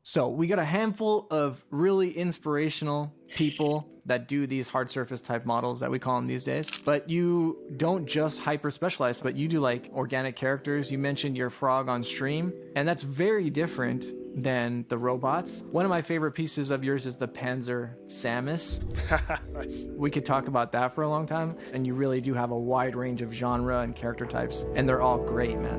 So we got a handful of really inspirational people that do these hard surface type models that we call them these days. But you don't just hyper specialize, but you do like organic characters. You mentioned your frog on stream, and that's very different than the robots. One of my favorite pieces of yours is the Panzer Samus. Nice. We could talk about that for a long time, and you really do have a wide range of genre and character types, and they're all great, man.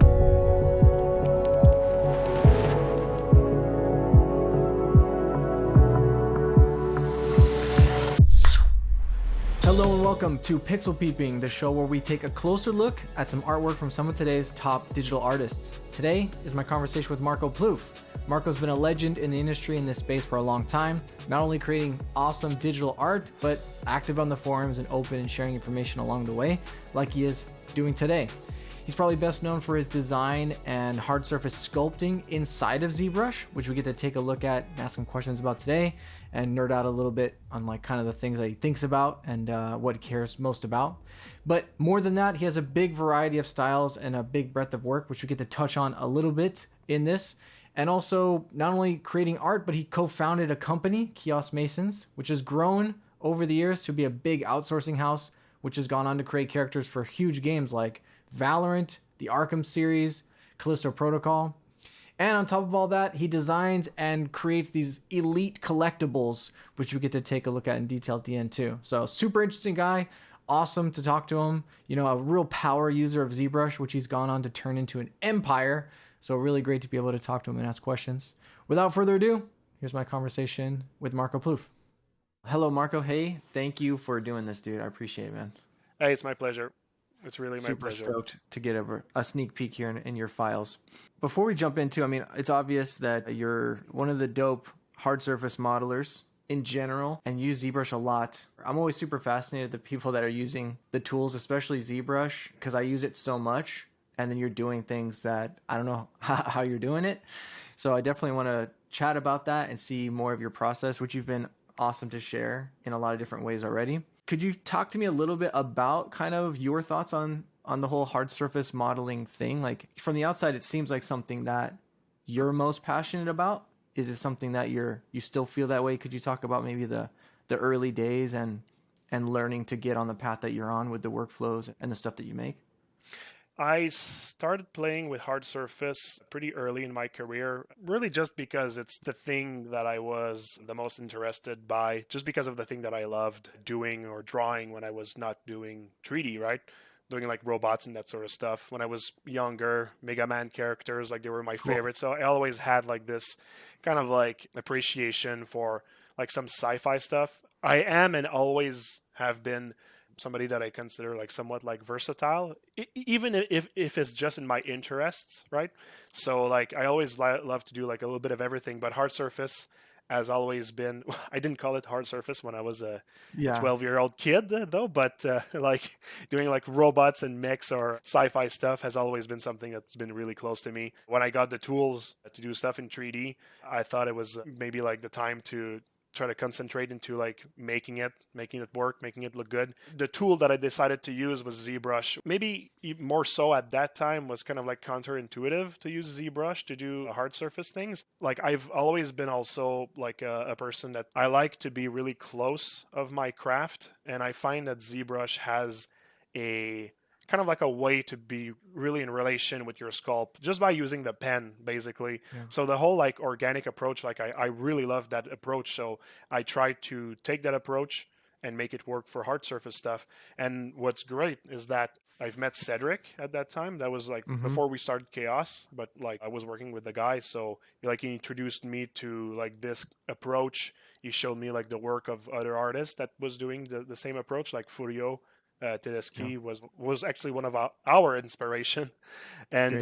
Hello and welcome to Pixel Peeping, the show where we take a closer look at some artwork from some of today's top digital artists. Today is my conversation with Marco Plouffe. Marco's been a legend in the industry in this space for a long time, not only creating awesome digital art, but active on the forums and open and sharing information along the way, like he is doing today. He's probably best known for his design and hard surface sculpting inside of ZBrush, which we get to take a look at and ask him questions about today and nerd out a little bit on like kind of the things that he thinks about and what he cares most about. But more than that, he has a big variety of styles and a big breadth of work, which we get to touch on a little bit in this. And also not only creating art, but he co-founded a company, Keos Masons, which has grown over the years to be a big outsourcing house, which has gone on to create characters for huge games like Valorant, the Arkham series, Callisto Protocol. And on top of all that, he designs and creates these elite collectibles, which we get to take a look at in detail at the end too. So super interesting guy. Awesome to talk to him. You know, a real power user of ZBrush, which he's gone on to turn into an empire. So really great to be able to talk to him and ask questions. Without further ado, here's my conversation with Marco Plouffe. Hello, Marco. Hey, thank you for doing this, dude. I appreciate it, man. Hey, it's my pleasure. It's really my Super pleasure. stoked to get a sneak peek here in your files. Before we jump into, I mean, it's obvious that you're one of the dope hard surface modelers in general and use ZBrush a lot. I'm always super fascinated with the people that are using the tools, especially ZBrush, because I use it so much. And then you're doing things that I don't know how you're doing it. So I definitely want to chat about that and see more of your process, which you've been awesome to share in a lot of different ways already. Could you talk to me a little bit about kind of your thoughts on the whole hard surface modeling thing? Like from the outside, it seems like something that you're most passionate about. Is it something that you still feel that way? Could you talk about maybe the early days and learning to get on the path that you're on with the workflows and the stuff that you make? I started playing with hard surface pretty early in my career, really just because it's the thing that I was the most interested by, just because of the thing that I loved doing or drawing when I was not doing 3D, right? Doing like robots and that sort of stuff. When I was younger, Mega Man characters, like they were my favorite. So I always had like this kind of like appreciation for like some sci-fi stuff. I am and always have been somebody that I consider like somewhat like versatile, even if it's just in my interests, right? So like I always love to do like a little bit of everything, but hard surface has always been, I didn't call it hard surface when I was a 12-year-old kid though, but like doing like robots and mechs or sci-fi stuff has always been something that's been really close to me. When I got the tools to do stuff in 3D, I thought it was maybe like the time to try to concentrate into like making it work, making it look good. The tool that I decided to use was ZBrush. Maybe more so at that time was kind of like counterintuitive to use ZBrush to do hard surface things. Like I've always been also like a person that I like to be really close of my craft, and I find that ZBrush has a kind of like a way to be really in relation with your sculpt just by using the pen, basically. Yeah. So the whole like organic approach, like I really love that approach. So I try to take that approach and make it work for hard surface stuff. And what's great is that I've met Cedric at that time. That was like before we started Keos, but like I was working with the guy. So like he introduced me to like this approach. He showed me like the work of other artists that was doing the same approach, like Furio. Tedeschi was actually one of our inspiration, and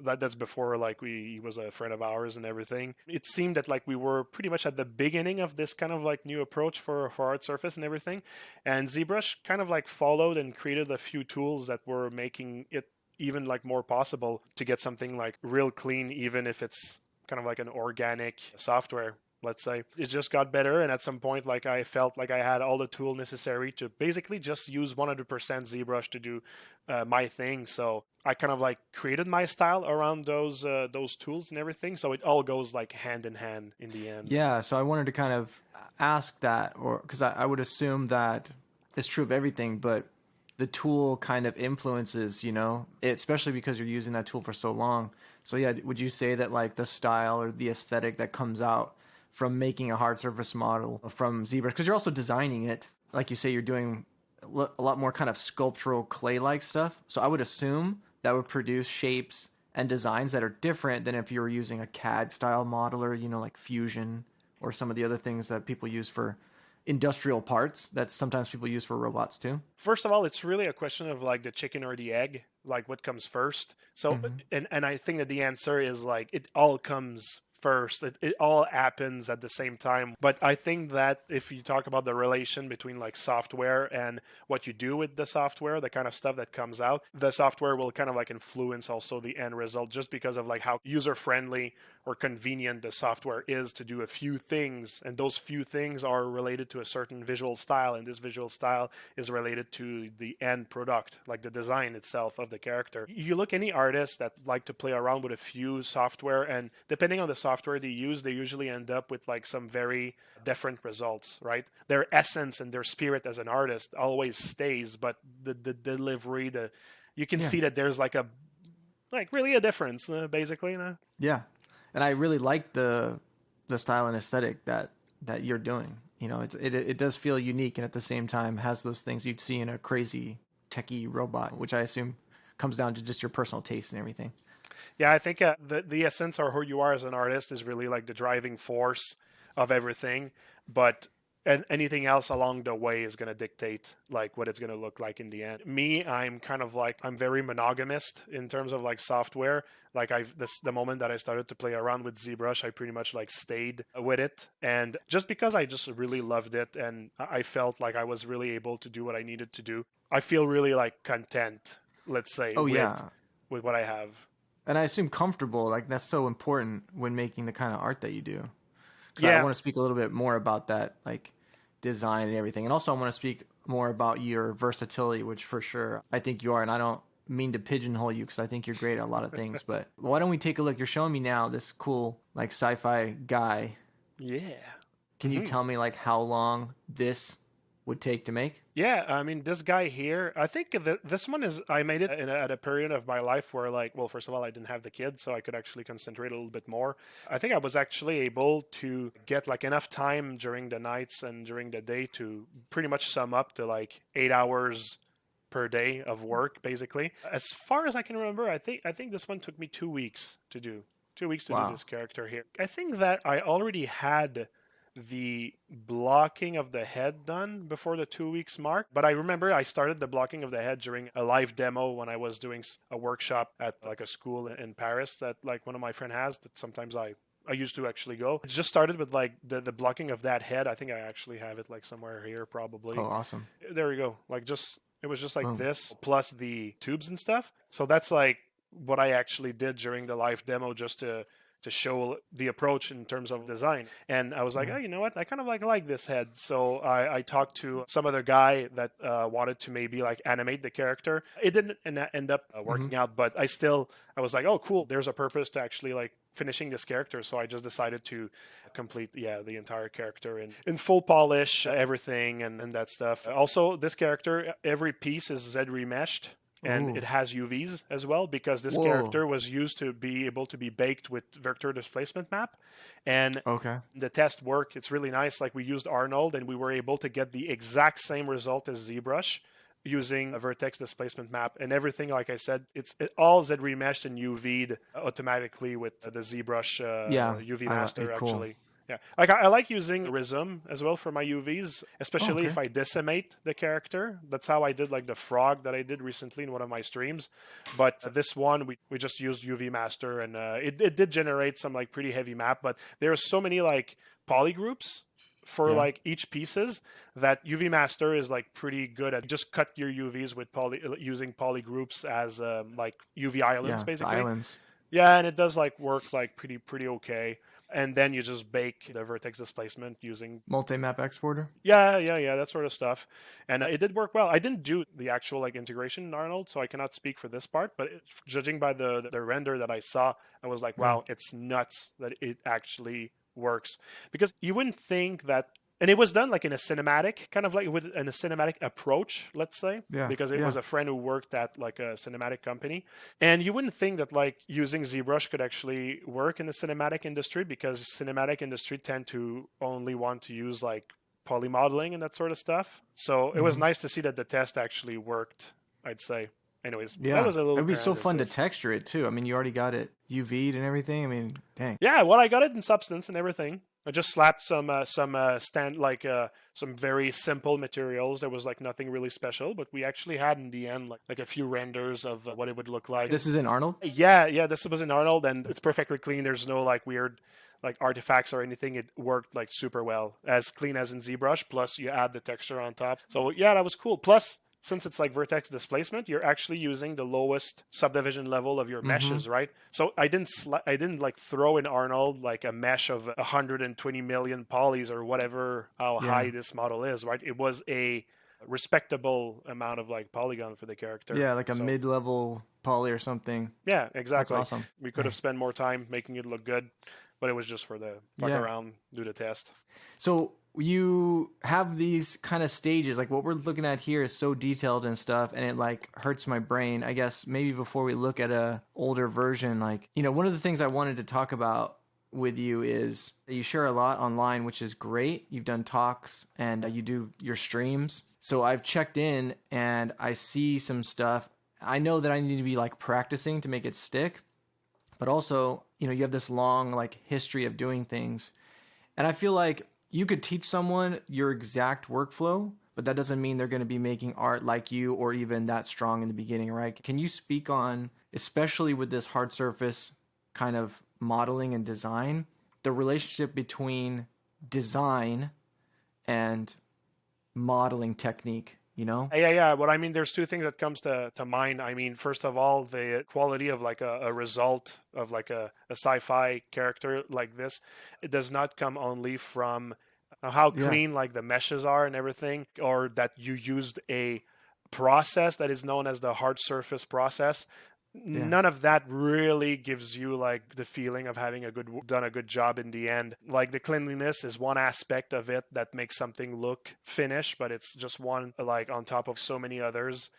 that's before like he was a friend of ours and everything. It seemed that like we were pretty much at the beginning of this kind of like new approach for art surface and everything, and ZBrush kind of like followed and created a few tools that were making it even like more possible to get something like real clean, even if it's kind of like an organic software. let's say. It just got better, and at some point, like, I felt like I had all the tool necessary to basically just use 100% ZBrush to do my thing. So I kind of like created my style around those tools and everything. So it all goes like hand in hand in the end. Yeah, so I wanted to kind of ask that, or because I would assume that it's true of everything, but the tool kind of influences, especially because you're using that tool for so long. So yeah, would you say that like the style or the aesthetic that comes out from making a hard surface model from ZBrush, because you're also designing it, like you say, you're doing a lot more kind of sculptural clay-like stuff. So I would assume that would produce shapes and designs that are different than if you were using a CAD style modeler, like Fusion or some of the other things that people use for industrial parts that sometimes people use for robots too. First of all, it's really a question of like the chicken or the egg, like what comes first. So, and I think that the answer is like it all comes first. It all happens at the same time. But I think that if you talk about the relation between like software and what you do with the software, the kind of stuff that comes out, the software will kind of like influence also the end result, just because of like how user friendly or convenient the software is to do a few things, and those few things are related to a certain visual style, and this visual style is related to the end product, like the design itself of the character. You look any artist that like to play around with a few software, and depending on the software they use, they usually end up with like some very different results, right? Their essence and their spirit as an artist always stays, but the delivery, you can see that there's like really a difference, basically. Yeah. And I really like the style and aesthetic that you're doing. It does feel unique, and at the same time has those things you'd see in a crazy techie robot, which I assume comes down to just your personal taste and everything. Yeah, I think the essence or who you are as an artist is really like the driving force of everything, but anything else along the way is going to dictate like what it's going to look like in the end. Me, I'm kind of like, I'm very monogamist in terms of like software. Like the moment that I started to play around with ZBrush, I pretty much like stayed with it. And just because I just really loved it and I felt like I was really able to do what I needed to do, I feel really like content, let's say, with what I have. And I assume comfortable, like that's so important when making the kind of art that you do. Yeah. I want to speak a little bit more about that, like design and everything. And also I want to speak more about your versatility, which for sure I think you are. And I don't mean to pigeonhole you because I think you're great at a lot of things, but why don't we take a look? You're showing me now this cool like sci-fi guy. Yeah. Can you tell me like how long this would take to make? Yeah, I mean, this guy here, I think this one I made it at a period of my life where, like, well, first of all, I didn't have the kid, so I could actually concentrate a little bit more. I think I was actually able to get, like, enough time during the nights and during the day to pretty much sum up to, like, 8 hours per day of work, basically. As far as I can remember, I think this one took me 2 weeks to do. 2 weeks to do this character here. I think that I already had the blocking of the head done before the 2 weeks mark, but I remember I started the blocking of the head during a live demo when I was doing a workshop at like a school in Paris that like one of my friend has that sometimes I used to actually go. It just started with like the blocking of that head. I think I actually have it like somewhere here probably. Oh, awesome. There we go. Like it was just like this plus the tubes and stuff. So that's like what I actually did during the live demo just to show the approach in terms of design. And I was like, oh, you know what? I kind of like this head. So I talked to some other guy that wanted to maybe like animate the character. It didn't end up working out, but I was like, oh, cool. There's a purpose to actually like finishing this character. So I just decided to complete, the entire character in full polish, everything and that stuff. Also, this character, every piece is Z-remeshed. And it has UVs as well because this character was used to be able to be baked with vector displacement map. And the test worked. It's really nice. Like we used Arnold and we were able to get the exact same result as ZBrush using a vertex displacement map. And everything, like I said, it all Z remeshed and UV'd automatically with the ZBrush UV master actually. Yeah, like I like using Realism as well for my UVs, especially if I decimate the character. That's how I did like the frog that I did recently in one of my streams. But this one, we just used UV master and it did generate some like pretty heavy map. But there's so many like polygroups for like each pieces that UV master is like pretty good at just cut your UVs with using polygroups as like UV islands basically. Islands. Yeah, and it does like work like pretty okay. and then you just bake the vertex displacement using Multi-map exporter. yeah, that sort of stuff. And it did work well. I didn't do the actual like integration in Arnold, so I cannot speak for this part, but judging by the render that I saw, I was like, wow, it's nuts that it actually works. Because you wouldn't think that, and it was done like in a cinematic, kind of like with a cinematic approach, let's say, because it was a friend who worked at like a cinematic company. And you wouldn't think that like using ZBrush could actually work in the cinematic industry, because cinematic industry tend to only want to use like poly modeling and that sort of stuff. So it was nice to see that the test actually worked, I'd say. Anyways, that was a little. It'd be so fun to texture it too. I mean, you already got it UV'd and everything. I mean, dang. Yeah, well, I got it in Substance and everything. I just slapped some very simple materials. There was like nothing really special, but we actually had in the end like a few renders of what it would look like. This is in Arnold? Yeah, this was in Arnold, and it's perfectly clean. There's no like weird like artifacts or anything. It worked like super well, as clean as in ZBrush. Plus, you add the texture on top. So yeah, that was cool. Plus, since it's like vertex displacement, you're actually using the lowest subdivision level of your meshes, right? So I didn't like throw in Arnold like a mesh of 120 million polys or whatever how high this model is, right? It was a respectable amount of like polygon for the character. Yeah, like a mid-level poly or something. Yeah, exactly. That's awesome. We could have spent more time making it look good, but it was just for the fuck around, do the test. So you have these kind of stages, like what we're looking at here is so detailed and stuff, and it like hurts my brain. I guess maybe before we look at a older version, like, you know, one of the things I wanted to talk about with you is that you share a lot online, which is great. You've done talks and you do your streams. So I've checked in and I see some stuff. I know that I need to be like practicing to make it stick, but also, you know, you have this long like history of doing things. And I feel like you could teach someone your exact workflow, but that doesn't mean they're going to be making art like you or even that strong in the beginning, right? Can you speak on, especially with this hard surface kind of modeling and design, the relationship between design and modeling technique, you know? Yeah. Well, I mean, there's two things that comes to mind. I mean, first of all, the quality of like a result of like a sci-fi character like this, it does not come only from how clean like the meshes are and everything, or that you used a process that is known as the hard surface process. None of that really gives you like the feeling of having done a good job in the end. Like the cleanliness is one aspect of it that makes something look finished, but it's just one like on top of so many others.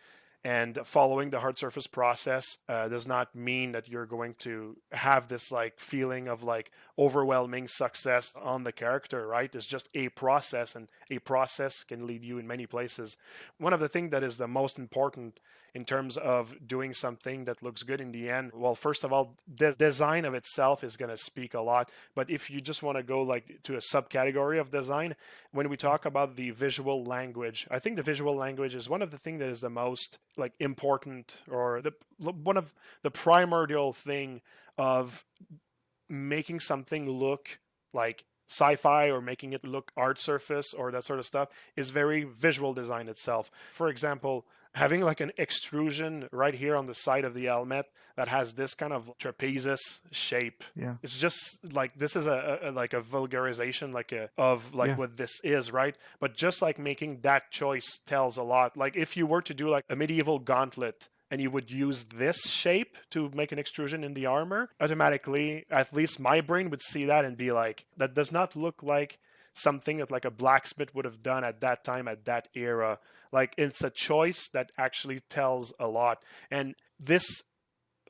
And following the hard surface process does not mean that you're going to have this like feeling of like overwhelming success on the character, right? It's just a process, and a process can lead you in many places. One of the things that is the most important in terms of doing something that looks good in the end, well, first of all, the design of itself is going to speak a lot. But if you just want to go like to a subcategory of design, when we talk about the visual language, I think the visual language is one of the things that is the most like important, or one of the primordial thing of making something look like sci-fi or making it look art surface or that sort of stuff is very visual design itself. For example, having like an extrusion right here on the side of the helmet that has this kind of trapezius shape. Yeah. It's just like, this is a like a vulgarization of what this is, right? But just like making that choice tells a lot. Like if you were to do like a medieval gauntlet and you would use this shape to make an extrusion in the armor, automatically, at least my brain would see that and be like, that does not look like something that like a blacksmith would have done at that time, at that era. Like it's a choice that actually tells a lot. And this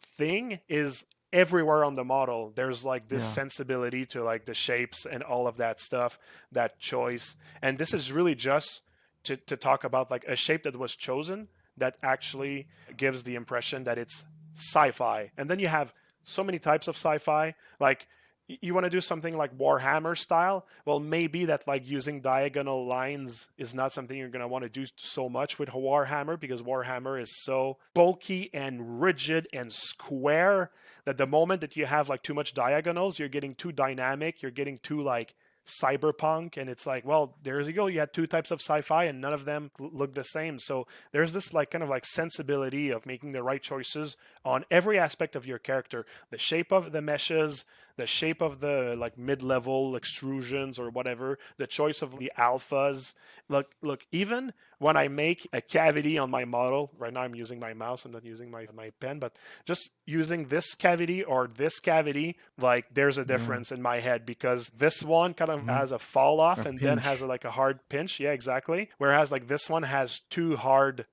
thing is everywhere on the model. There's like this sensibility to like the shapes and all of that stuff, that choice. And this is really just to talk about like a shape that was chosen that actually gives the impression that it's sci-fi. And then you have so many types of sci-fi. Like you want to do something like Warhammer style. Well, maybe that like using diagonal lines is not something you're going to want to do so much with Warhammer, because Warhammer is so bulky and rigid and square that the moment that you have like too much diagonals, you're getting too dynamic, you're getting too like cyberpunk, and it's like, well, there you go, you had two types of sci-fi and none of them look the same. So there's this like kind of like sensibility of making the right choices on every aspect of your character, the shape of the meshes, the shape of the like mid-level extrusions or whatever, the choice of the alphas. Look, even when I make a cavity on my model, right now I'm using my mouse, I'm not using my pen, but just using this cavity or this cavity, like there's a difference in my head, because this one kind of has a fall off and then has like a hard pinch. Yeah, exactly. Whereas like this one has two hard,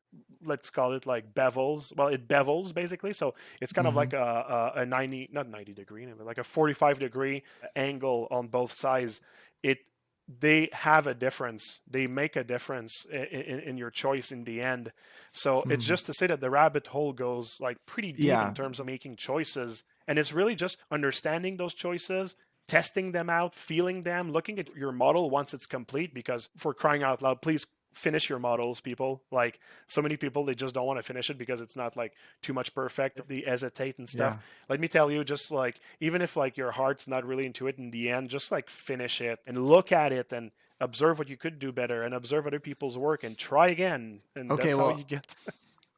let's call it like bevels. Well, it bevels basically. So it's kind of like a 90, not 90 degree, but like a 45-degree angle on both sides. They have a difference. They make a difference in your choice in the end. So it's just to say that the rabbit hole goes like pretty deep in terms of making choices. And it's really just understanding those choices, testing them out, feeling them, looking at your model once it's complete, because for crying out loud, please finish your models, people. Like so many people, they just don't want to finish it because it's not like too much perfect. They hesitate and stuff. Let me tell you, just like, even if like your heart's not really into it in the end, just like finish it and look at it and observe what you could do better and observe other people's work and try again. And that's how you get.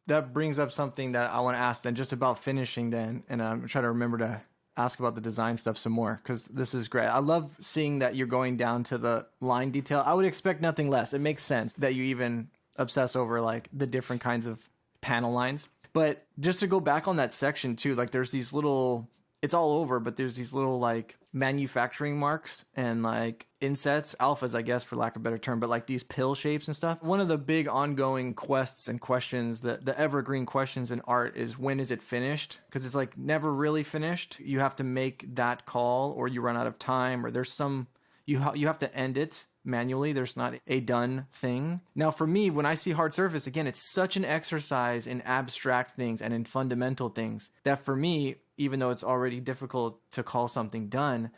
That brings up something that I want to ask then, just about finishing then. And I'm trying to remember to ask about the design stuff some more, because this is great. I love seeing that you're going down to the line detail. I would expect nothing less. It makes sense that you even obsess over like the different kinds of panel lines. But just to go back on that section too, like there's these little, it's all over, but there's these little like manufacturing marks and like insets, alphas, I guess, for lack of a better term, but like these pill shapes and stuff. One of the big ongoing quests and questions, the evergreen questions in art is, when is it finished? Because it's like never really finished. You have to make that call, or you run out of time, or there's some, you have to end it manually. There's not a done thing. Now for me, when I see hard surface, again, it's such an exercise in abstract things and in fundamental things that for me, even though it's already difficult to call something done,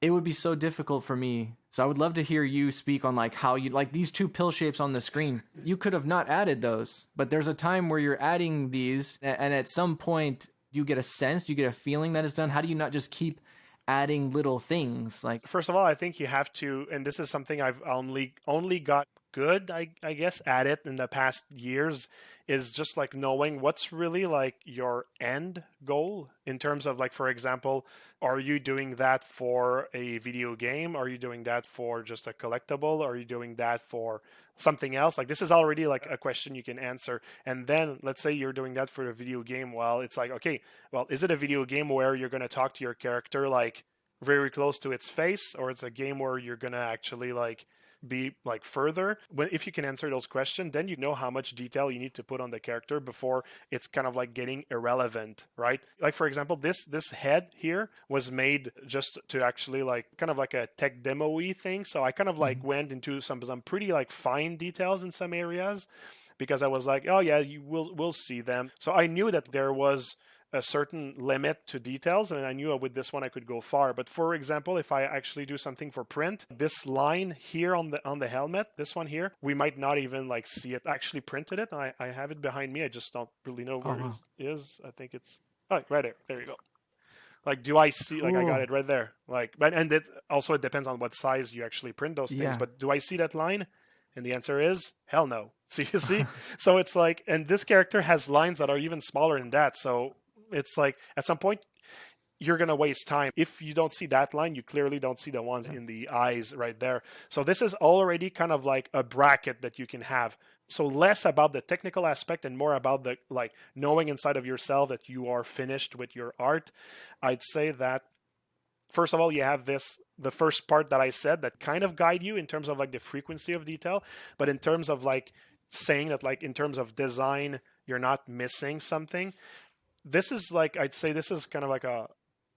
it would be so difficult for me. So I would love to hear you speak on like how you, like these two pill shapes on the screen, you could have not added those, but there's a time where you're adding these, and at some point you get a sense, you get a feeling that it's done. How do you not just keep adding little things? Like, first of all, I think you have to, and this is something I've only got good, I guess, at it in the past years, is just like knowing what's really like your end goal in terms of like, for example, are you doing that for a video game? Are you doing that for just a collectible? Are you doing that for something else? Like, this is already like a question you can answer. And then let's say you're doing that for a video game. Well, it's like, okay, well, is it a video game where you're going to talk to your character like very close to its face, or it's a game where you're going to actually like be like further? If you can answer those questions, then you know how much detail you need to put on the character before it's kind of like getting irrelevant, right? Like, for example, this head here was made just to actually like kind of like a tech demo-y thing. So I kind of like went into some pretty like fine details in some areas, because I was like, oh yeah, we'll see them. So I knew that there was a certain limit to details, and I knew with this one I could go far. But for example, if I actually do something for print, this line here on the helmet, this one here, we might not even like see it. I actually printed it, and I have it behind me. I just don't really know where it is. I think it's right there you go. Like, do I see, like, I got it right there. Like, but, and it also, it depends on what size you actually print those things, but do I see that line? And the answer is hell no. So you see, so it's like, and this character has lines that are even smaller than that. So it's like, at some point, you're going to waste time. If you don't see that line, you clearly don't see the ones in the eyes right there. So this is already kind of like a bracket that you can have. So less about the technical aspect and more about the like knowing inside of yourself that you are finished with your art. I'd say that, first of all, you have the first part that I said that kind of guide you in terms of like the frequency of detail, but in terms of like saying that like in terms of design, you're not missing something. This is like, I'd say this is kind of like a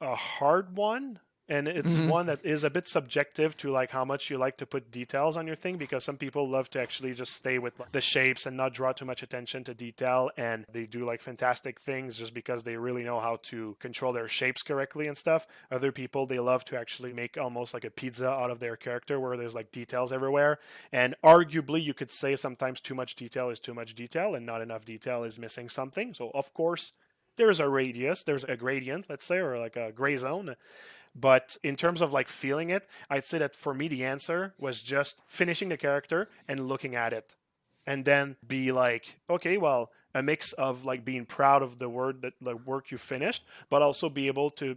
hard one. And it's one that is a bit subjective to like how much you like to put details on your thing, because some people love to actually just stay with the shapes and not draw too much attention to detail. And they do like fantastic things just because they really know how to control their shapes correctly and stuff. Other people, they love to actually make almost like a pizza out of their character where there's like details everywhere. And arguably you could say sometimes too much detail is too much detail and not enough detail is missing something. So of course, there's a radius, there's a gradient, let's say, or like a gray zone. But in terms of like feeling it, I'd say that for me, the answer was just finishing the character and looking at it. And then be like, okay, well, a mix of like being proud of the work you finished, but also be able to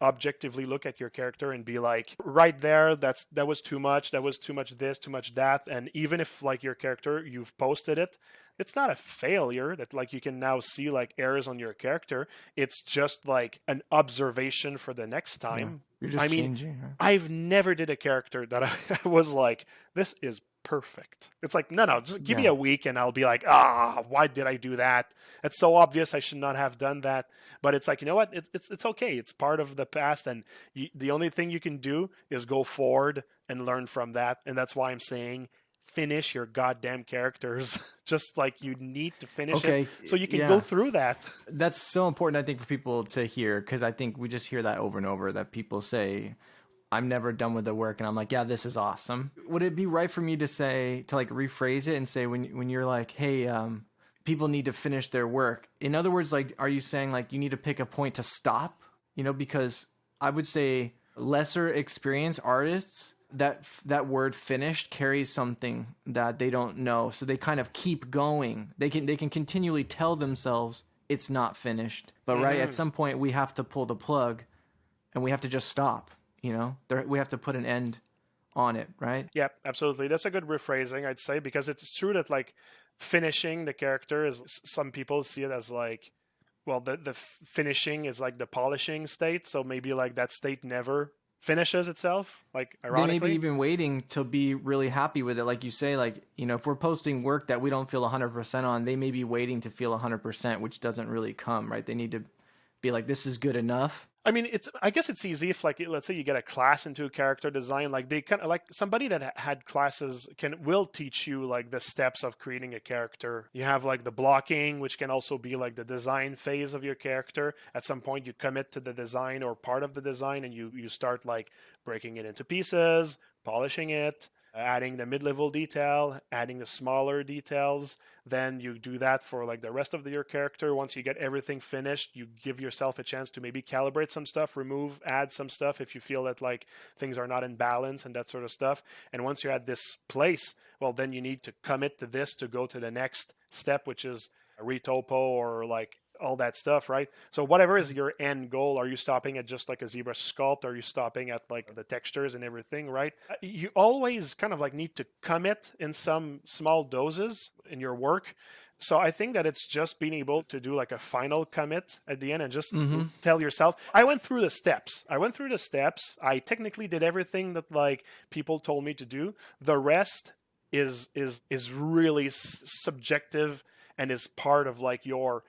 objectively look at your character and be like, right there, that was too much, this, too much that. And even if like your character, you've posted it, it's not a failure that like you can now see like errors on your character. It's just like an observation for the next time. You're just changing. Right? I've never did a character that I was like, this is perfect. It's like, no, just give me a week and I'll be like, why did I do that? It's so obvious I should not have done that. But it's like, you know what? It's okay. It's part of the past. And the only thing you can do is go forward and learn from that. And that's why I'm saying, finish your goddamn characters. Just like you need to finish it so you can go through that. That's so important, I think, for people to hear, because I think we just hear that over and over, that people say, I'm never done with the work, and I'm like, yeah, this is awesome. Would it be right for me to say, to like rephrase it and say, when you're like, hey, people need to finish their work, in other words, like, are you saying like you need to pick a point to stop? Because I would say lesser experienced artists, that word finished carries something that they don't know, so they kind of keep going. They can continually tell themselves it's not finished, but right at some point we have to pull the plug and we have to just stop. We have to put an end on it, right? Yeah, absolutely. That's a good rephrasing, I'd say, because it's true that like finishing the character is, some people see it as like, well, the finishing is like the polishing state, so maybe like that state never finishes itself, like ironically. They may be even waiting to be really happy with it. Like you say, like, if we're posting work that we don't feel 100% on, they may be waiting to feel 100%, which doesn't really come, right? They need to be like, this is good enough. I mean, I guess it's easy if, like, let's say you get a class into character design, like they kind of like somebody that had classes will teach you like the steps of creating a character. You have like the blocking, which can also be like the design phase of your character. At some point, you commit to the design or part of the design, and you start like breaking it into pieces, polishing it, adding the mid-level detail, adding the smaller details. Then you do that for like the rest of your character. Once you get everything finished, you give yourself a chance to maybe calibrate some stuff, add some stuff if you feel that like things are not in balance and that sort of stuff. And once you're at this place, well, then you need to commit to this to go to the next step, which is a retopo or like all that stuff, right? So whatever is your end goal, are you stopping at just like a ZBrush sculpt? Are you stopping at like the textures and everything, right? You always kind of like need to commit in some small doses in your work. So I think that it's just being able to do like a final commit at the end and just tell yourself, I went through the steps. I technically did everything that like people told me to do. The rest is really subjective and is part of like your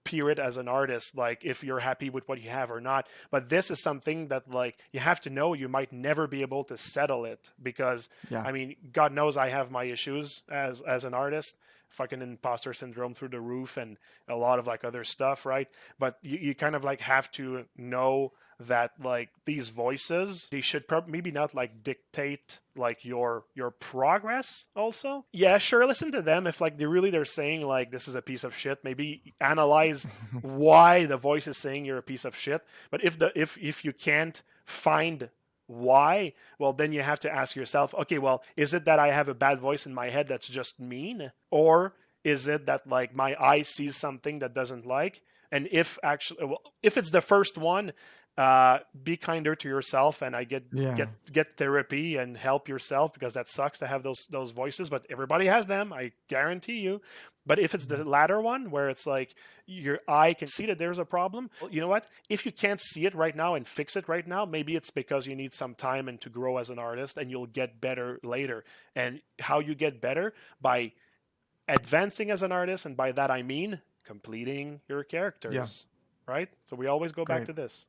spirit as an artist, like if you're happy with what you have or not. But this is something that like you have to know you might never be able to settle it, because I mean, God knows I have my issues as an artist, fucking imposter syndrome through the roof and a lot of like other stuff, right? But you kind of like have to know that like these voices, they should maybe not like dictate like your progress also. Yeah, sure, listen to them if like they're saying like this is a piece of shit. Maybe analyze why the voice is saying you're a piece of shit. But if you can't find why, well, then you have to ask yourself, okay, well, is it that I have a bad voice in my head that's just mean, or is it that like my eye sees something that doesn't like? And if it's the first one, be kinder to yourself, and get therapy and help yourself, because that sucks to have those voices, but everybody has them, I guarantee you. But if it's the latter one where it's like your eye can see that there's a problem, well, you know what? If you can't see it right now and fix it right now, maybe it's because you need some time and to grow as an artist, and you'll get better later. And how you get better? By advancing as an artist, and by that I mean completing your characters, right? So we always go back to this.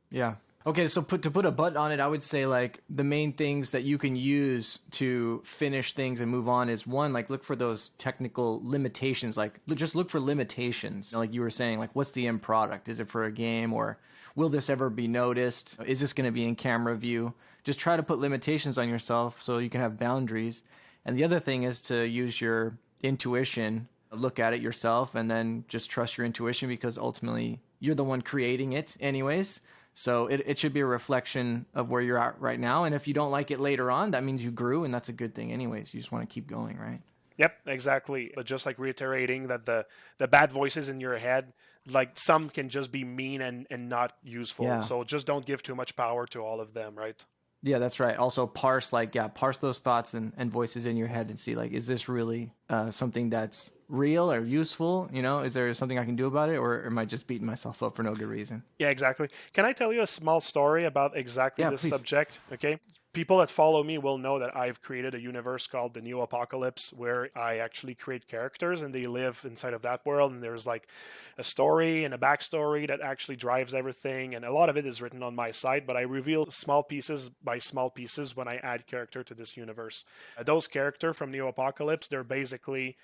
Yeah. Okay, so to put a button on it, I would say like the main things that you can use to finish things and move on is, one, like look for those technical limitations. Like just look for limitations. Like you were saying, like what's the end product? Is it for a game, or will this ever be noticed? Is this going to be in camera view? Just try to put limitations on yourself so you can have boundaries. And the other thing is to use your intuition, look at it yourself, and then just trust your intuition, because ultimately you're the one creating it anyways. So it should be a reflection of where you're at right now. And if you don't like it later on, that means you grew, and that's a good thing anyways. You just want to keep going, right? Yep, exactly. But just like reiterating that the bad voices in your head, like some can just be mean and not useful. Yeah. So just don't give too much power to all of them, right? Yeah, that's right. Also parse parse those thoughts and voices in your head and see like, is this really something that's real or useful? You know, is there something I can do about it, or am I just beating myself up for no good reason? Yeah, exactly. Can I tell you a small story about exactly Yeah, this please. subject? Okay. People that follow me will know that I've created a universe called the New Apocalypse where I actually create characters and they live inside of that world. And there's like a story and a backstory that actually drives everything. And a lot of it is written on my site, but I reveal small pieces by small pieces when I add character to this universe. Those character from New Apocalypse, they're basically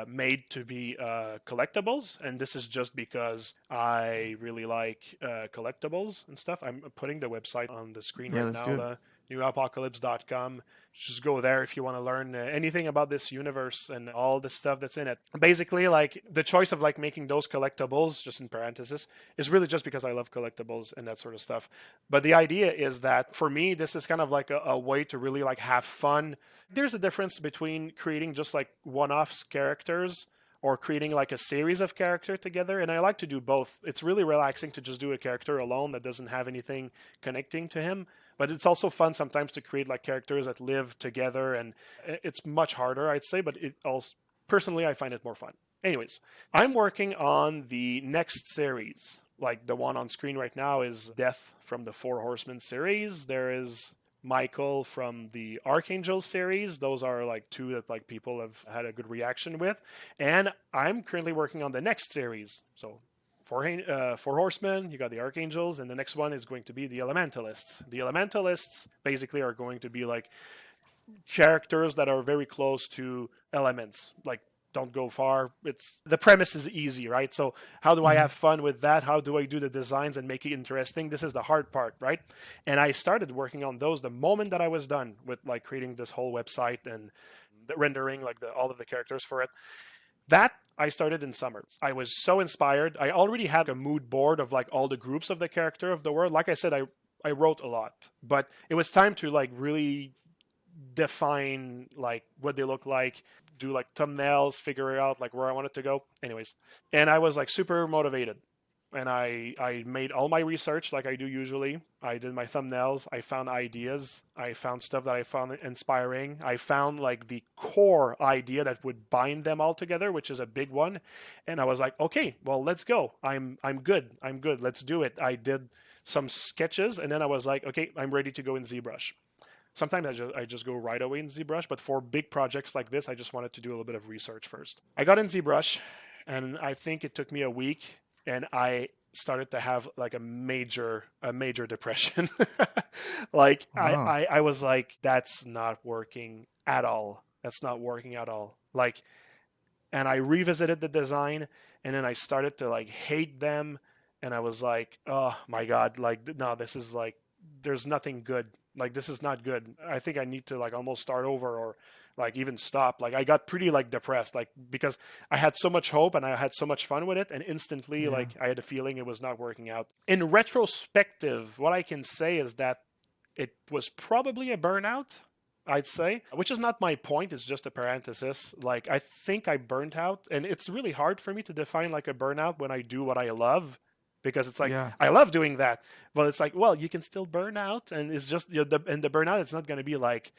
made to be collectibles, and this is just because I really like collectibles and stuff. I'm putting the website on the screen Yeah, right let's do now, it. the newapocalypse.com. Just go there if you want to learn anything about this universe and all the stuff that's in it. Basically, like the choice of like making those collectibles, just in parenthesis, is really just because I love collectibles and that sort of stuff. But the idea is that for me, this is kind of like a way to really like have fun. There's a difference between creating just like one-off characters or creating like a series of character together, and I like to do both. It's really relaxing to just do a character alone that doesn't have anything connecting to him, but it's also fun sometimes to create like characters that live together, and it's much harder, I'd say, but it also personally I find it more fun. Anyways, I'm working on the next series. Like the one on screen right now is Death from the Four Horsemen series. There is Michael from the Archangel series. Those are like two that like people have had a good reaction with. And I'm currently working on the next series. So four horsemen, you got the Archangels, and the next one is going to be the Elementalists. The Elementalists basically are going to be like characters that are very close to elements, like don't go far. It's the premise is easy, right? So how do I Mm-hmm. have fun with that? How do I do the designs and make it interesting? This is the hard part, right? And I started working on those the moment that I was done with like creating this whole website and the rendering like all of the characters for it. That I started in summer. I was so inspired. I already had a mood board of like all the groups of the character of the world. Like I said, I wrote a lot, but it was time to like really define like what they look like, do like thumbnails, figure out like where I wanted to go. Anyways, and I was like super motivated. And I made all my research like I do usually. I did my thumbnails. I found ideas. I found stuff that I found inspiring. I found like the core idea that would bind them all together, which is a big one. And I was like, okay, well, let's go. I'm good. I'm good. Let's do it. I did some sketches, and then I was like, okay, I'm ready to go in ZBrush. Sometimes I just go right away in ZBrush, but for big projects like this, I just wanted to do a little bit of research first. I got in ZBrush, and I think it took me a week, and I started to have like a major depression. Like Oh, I was like, that's not working at all. That's not working at all. Like, and I revisited the design, and then I started to like hate them, and I was like, oh my god, like no, this is like there's nothing good. Like this is not good. I think I need to like almost start over or like even stop. Like I got pretty like depressed, like because I had so much hope and I had so much fun with it, and instantly yeah. like I had a feeling it was not working out. In retrospective, what I can say is that it was probably a burnout, I'd say, which is not my point. It's just a parenthesis. Like, I think I burnt out, and it's really hard for me to define like a burnout when I do what I love, because it's like Yeah. I love doing that, but it's like, well, you can still burn out, and it's just and the burnout. It's not going to be like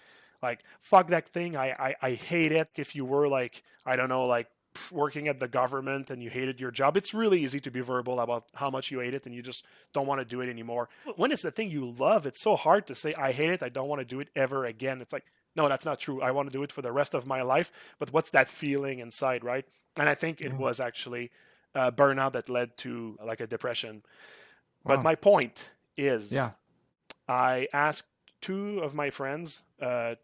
fuck that thing. I hate it. If you were like I don't know like working at the government and you hated your job, it's really easy to be verbal about how much you hate it and you just don't want to do it anymore. When it's the thing you love, it's so hard to say, I hate it, I don't want to do it ever again. It's like, no, that's not true. I want to do it for the rest of my life. But what's that feeling inside, right? And I think it Yeah. was actually burnout that led to like a depression. But Wow. my point is, Yeah. I asked two of my friends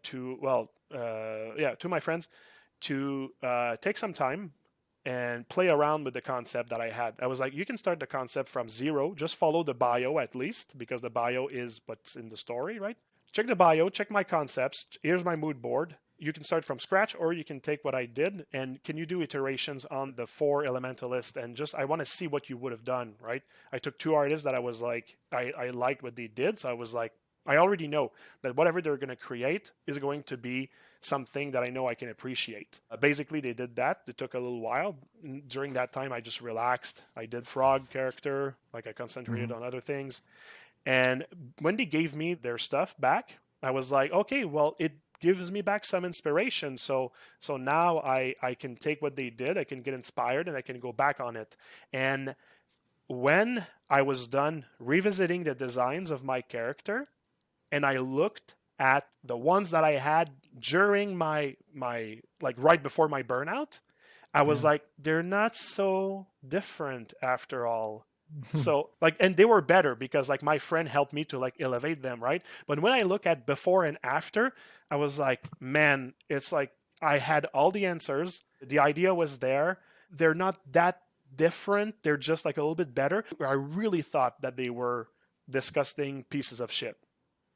two of my friends to take some time and play around with the concept that I had. I was like, you can start the concept from zero, just follow the bio at least, because the bio is what's in the story, right? Check the bio, check my concepts. Here's my mood board. You can start from scratch, or you can take what I did and can you do iterations on the four elementalist, and just I want to see what you would have done, right? I took two artists that I was like I liked what they did, so I was like, I already know that whatever they're going to create is going to be something that I know I can appreciate. Basically, they did that. It took a little while. During that time, I just relaxed. I did frog character, like I concentrated on other things. And when they gave me their stuff back, I was like, okay, well, it gives me back some inspiration. So now I can take what they did, I can get inspired, and I can go back on it. And when I was done revisiting the designs of my character, and I looked at the ones that I had during my like right before my burnout, I was like, they're not so different after all. So like, and they were better because like my friend helped me to like elevate them, right? But when I look at before and after, I was like, man, it's like I had all the answers. The idea was there. They're not that different. They're just like a little bit better. I really thought that they were disgusting pieces of shit.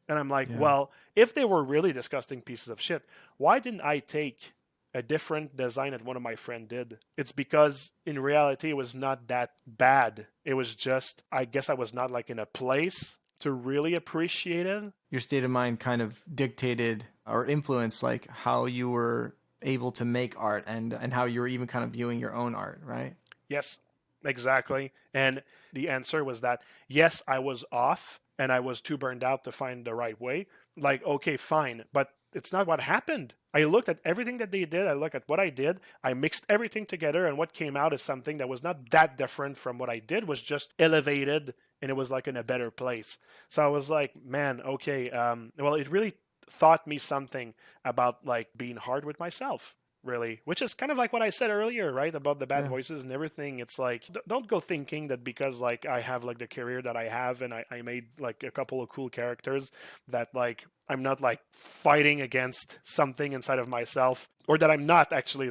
And I'm like, well, if they were really disgusting pieces of shit, why didn't I take a different design that one of my friends did? It's because in reality, it was not that bad. It was just, I guess I was not like in a place to really appreciate it. Your state of mind kind of dictated or influenced like how you were able to make art and how you were even kind of viewing your own art, right? Yes, exactly. And the answer was that, yes, I was off and I was too burned out to find the right way. Like, okay, fine. But it's not what happened. I looked at everything that they did. I looked at what I did. I mixed everything together. And what came out is something that was not that different from what I did, was just elevated. And it was like in a better place. So I was like, man, okay. Well, it really taught me something about like being hard with myself, really, which is kind of like what I said earlier, right? About the bad voices and everything. It's like, don't go thinking that because like I have like the career that I have and I made like a couple of cool characters that like I'm not like fighting against something inside of myself, or that I'm not actually,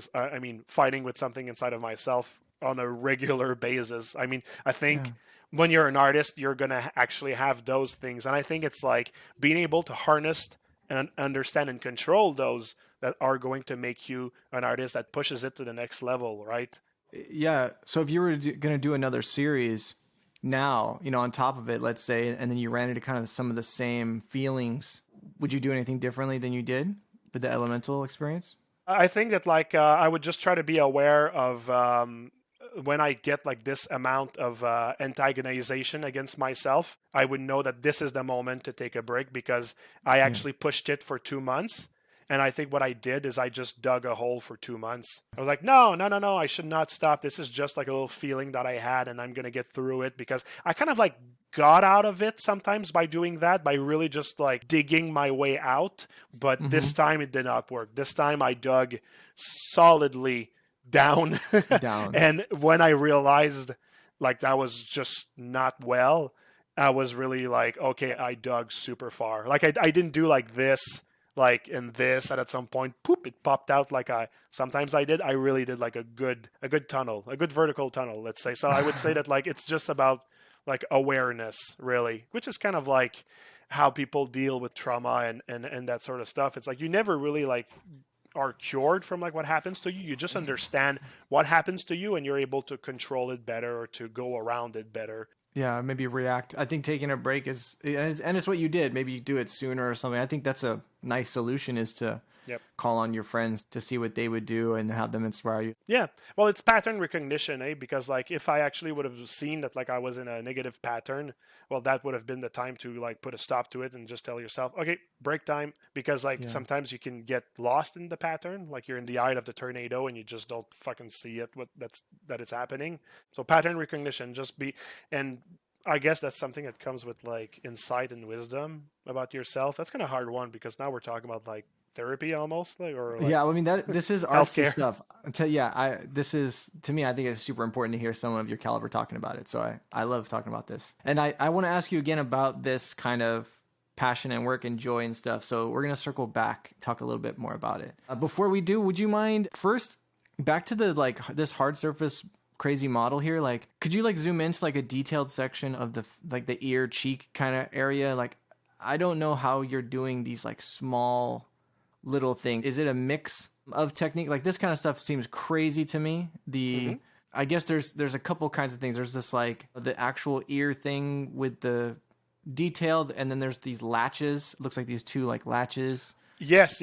fighting with something inside of myself on a regular basis. I mean, I think when you're an artist, you're going to actually have those things. And I think it's like being able to harness and understand and control those that are going to make you an artist that pushes it to the next level, right? Yeah. So if you were going to do another series now, you know, on top of it, let's say, and then you ran into kind of some of the same feelings, would you do anything differently than you did with the elemental experience? I think that like I would just try to be aware of when I get like this amount of antagonization against myself, I would know that this is the moment to take a break, because I actually pushed it for 2 months. And I think what I did is I just dug a hole for 2 months. I was like, no, I should not stop. This is just like a little feeling that I had, and I'm going to get through it, because I kind of like got out of it sometimes by doing that, by really just like digging my way out. But this time it did not work. This time I dug solidly down. And when I realized like that was just not well, I was really like, okay, I dug super far. Like I didn't do like this, like in this, and at some point, poop, it popped out like sometimes I did. I really did like a good tunnel, a good vertical tunnel, let's say. So I would say that like it's just about like awareness, really, which is kind of like how people deal with trauma and that sort of stuff. It's like you never really like are cured from like what happens to you. You just understand what happens to you, and you're able to control it better or to go around it better. Yeah, maybe react. I think taking a break is, and it's what you did. Maybe you do it sooner or something. I think that's a nice solution, is to call on your friends to see what they would do and have them inspire you. Yeah. Well, it's pattern recognition, because like if I actually would have seen that like I was in a negative pattern, well, that would have been the time to like put a stop to it and just tell yourself, okay, break time, because like sometimes you can get lost in the pattern, like you're in the eye of the tornado and you just don't fucking see it that it's happening. So pattern recognition, and I guess that's something that comes with like insight and wisdom about yourself. That's kind of a hard one, because now we're talking about like therapy almost, like, or like, yeah, I mean this is artsy stuff. This is, to me, I think it's super important to hear someone of your caliber talking about it. So I love talking about this, and I want to ask you again about this kind of passion and work and joy and stuff. So we're gonna circle back, talk a little bit more about it. Before we do, would you mind first back to the like this hard surface crazy model here? Like, could you like zoom into like a detailed section of the like the ear cheek kind of area? Like, I don't know how you're doing these like small little things. Is it a mix of technique? Like this kind of stuff seems crazy to me. I guess there's a couple kinds of things. There's this like the actual ear thing with the detailed, and then there's these latches. It looks like these two like latches. Yes.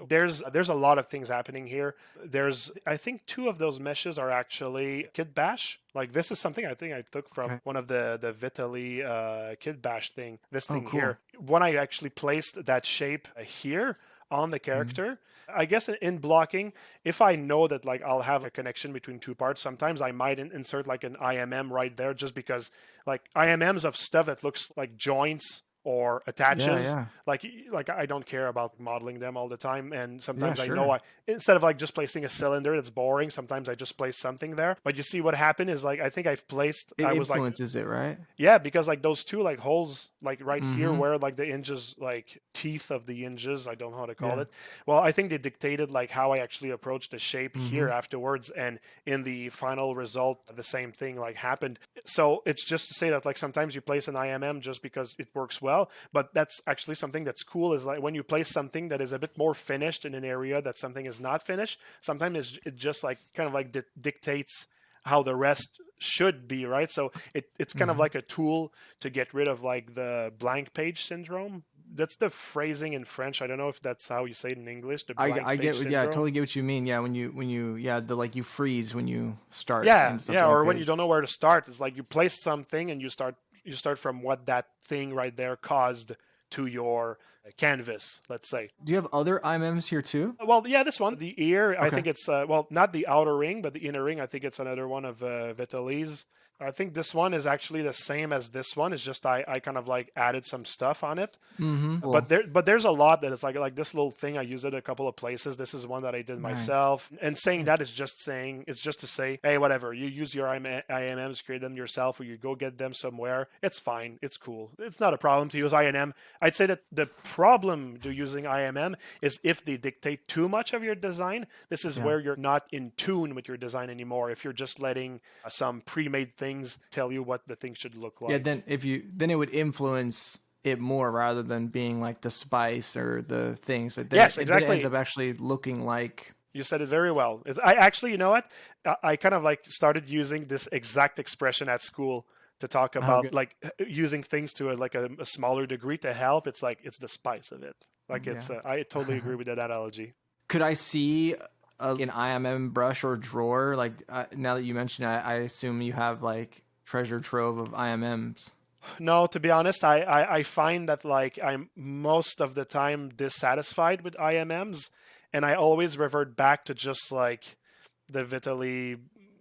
There's a lot of things happening here. There's I think two of those meshes are actually Kid Bash. Like this is something I think I took from one of the Vitaly Kid Bash thing. This thing cool. here. When I actually placed that shape here on the character, I guess in blocking, if I know that like I'll have a connection between two parts, sometimes I might insert like an IMM right there, just because like IMMs of stuff that looks like joints or attaches. Like I don't care about modeling them all the time, and sometimes I know instead of like just placing a cylinder that's boring, sometimes I just place something there. But you see what happened is like I think I've placed it I was like influences it, right? Yeah, because like those two like holes like right here where like the hinges, like teeth of the hinges, I don't know how to call it. Well, I think they dictated like how I actually approached the shape here afterwards, and in the final result the same thing like happened. So it's just to say that like sometimes you place an IMM just because it works well, but that's actually something that's cool, is like when you place something that is a bit more finished in an area that something is not finished, sometimes it just like kind of like dictates how the rest should be, right? So it's kind of like a tool to get rid of like the blank page syndrome. That's the phrasing in French. I don't know if that's how you say it in English. The blank I page get syndrome. Yeah, I totally get what you mean. Yeah, when you the like you freeze when you start. Yeah, or when you don't know where to start. It's like you place something and you start from what that thing right there caused to your canvas, let's say. Do you have other IMMs here too? Well, yeah, this one, the ear, I think it's, well, not the outer ring, but the inner ring. I think it's another one of Vitaly's. I think this one is actually the same as this one. It's just I kind of like added some stuff on it. Cool. But there's a lot that it's like this little thing. I use it a couple of places. This is one that I did myself. And saying that is just to say, hey, whatever, you use your IMMs, create them yourself, or you go get them somewhere. It's fine. It's cool. It's not a problem to use IMM. I'd say that the problem to using IMM is if they dictate too much of your design. This is where you're not in tune with your design anymore. If you're just letting some pre-made things tell you what the thing should look like. Yeah, then it would influence it more rather than being like the spice or the things that yes, exactly. It ends up actually looking like. You said it very well. I actually, you know what? I kind of like started using this exact expression at school to talk about like using things to a smaller degree to help. It's like it's the spice of it. Like it's I totally agree with that analogy. Could I see an IMM brush or drawer? Like now that you mention it, I assume you have like treasure trove of IMMs. No, to be honest, I find that like I'm most of the time dissatisfied with IMMs, and I always revert back to just like the Vitaly,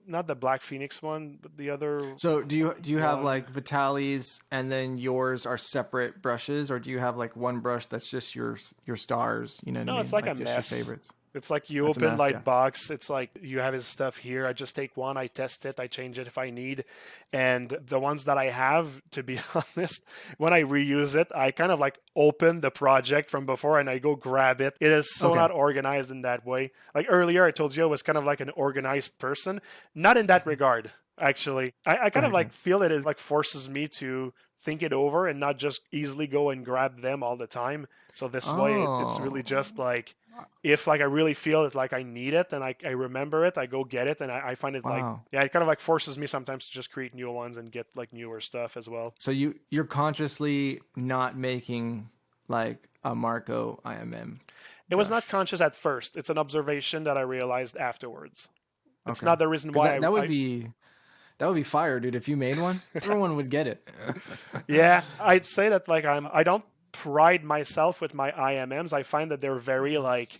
not the Black Phoenix one, but the other. So do you have like Vitaly's and then yours are separate brushes, or do you have like one brush that's just your stars? You know what I mean? It's like a just mess. Your favorites. It's like you open Lightbox. It's like you have his stuff here. I just take one, I test it, I change it if I need. And the ones that I have, to be honest, when I reuse it, I kind of like open the project from before and I go grab it. It is so not organized in that way. Like earlier, I told you I was kind of like an organized person. Not in that regard, actually. I kind of like feel it like forces me to think it over and not just easily go and grab them all the time. So this way, it's really just like, if like I really feel it, like I need it and I remember it, I go get it, and I find it like it kind of like forces me sometimes to just create new ones and get like newer stuff as well. So you're consciously not making like a Marco IMM. It was not conscious at first. It's an observation that I realized afterwards. It's not the reason why that would be fire, dude. If you made one, everyone would get it. Yeah, I'd say that like I don't pride myself with my IMMs. I find that they're very like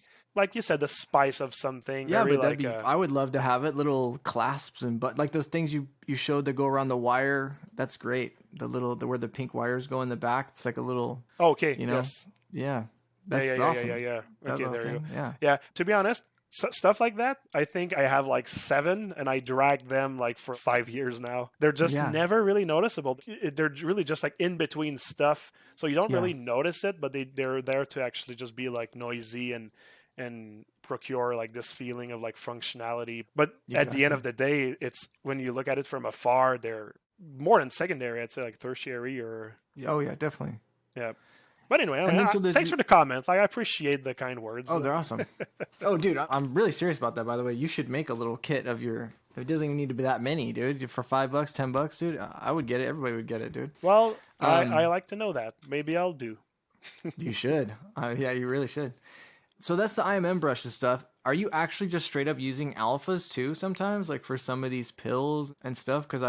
you said, the spice of something. Yeah, very, but that'd be. I would love to have it. Little clasps and like those things you showed that go around the wire. That's great. Where the pink wires go in the back. It's like a little. Okay. You know. Yes. Yeah. That's awesome. Yeah. Okay, there you go. Yeah. Yeah. To be honest, stuff like that, I think I have like 7, and I dragged them like for 5 years now. They're just never really noticeable. They're really just like in between stuff, so you don't really notice it, but they're there to actually just be like noisy and procure like this feeling of like functionality. But at the end of the day, it's when you look at it from afar, they're more than secondary. I'd say like tertiary or. Oh yeah, definitely. Yeah. But anyway, thanks for the comment. Like, I appreciate the kind words. Oh, they're awesome. Oh, dude, I'm really serious about that, by the way. You should make a little kit of your It doesn't even need to be that many, dude. For $5, $10, dude, I would get it. Everybody would get it, dude. Well, I Um, like to know that. Maybe I'll do. you should. Yeah, you really should. So that's the IMM brushes stuff. Are you actually just straight up using alphas too sometimes, like for some of these pills and stuff? Because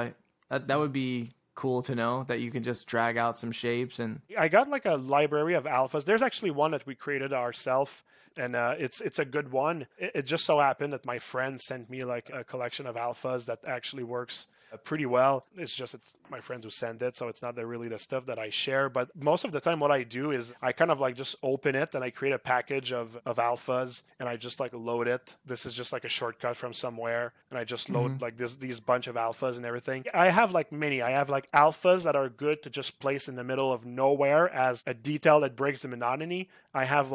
that would be cool to know that you can just drag out some shapes and. I got like a library of alphas. There's actually one that we created ourselves, and it's a good one. It just so happened that my friend sent me like a collection of alphas that actually works pretty well. It's my friends who send it, so it's not really the stuff that I share. But most of the time, what I do is I kind of like just open it and I create a package of alphas and I just like load it. This is just like a shortcut from somewhere, and I just load like these bunch of alphas and everything. I have like many. I have like alphas that are good to just place in the middle of nowhere as a detail that breaks the monotony. I have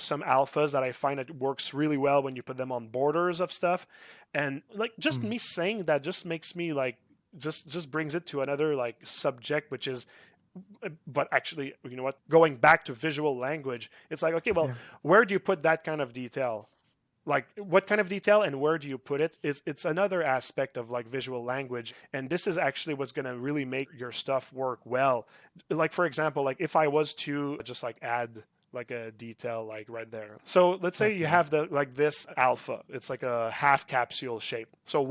some alphas that I find it works really well when you put them on borders of stuff, and like just me saying that just makes me like just brings it to another like subject, which is, but actually, you know what? Going back to visual language, it's like, okay, well, where do you put that kind of detail? Like what kind of detail and where do you put it? It's another aspect of like visual language, and this is actually what's going to really make your stuff work well. Like for example, like if I was to just like add like a detail like right there. So let's say you have this alpha. It's like a half capsule shape. So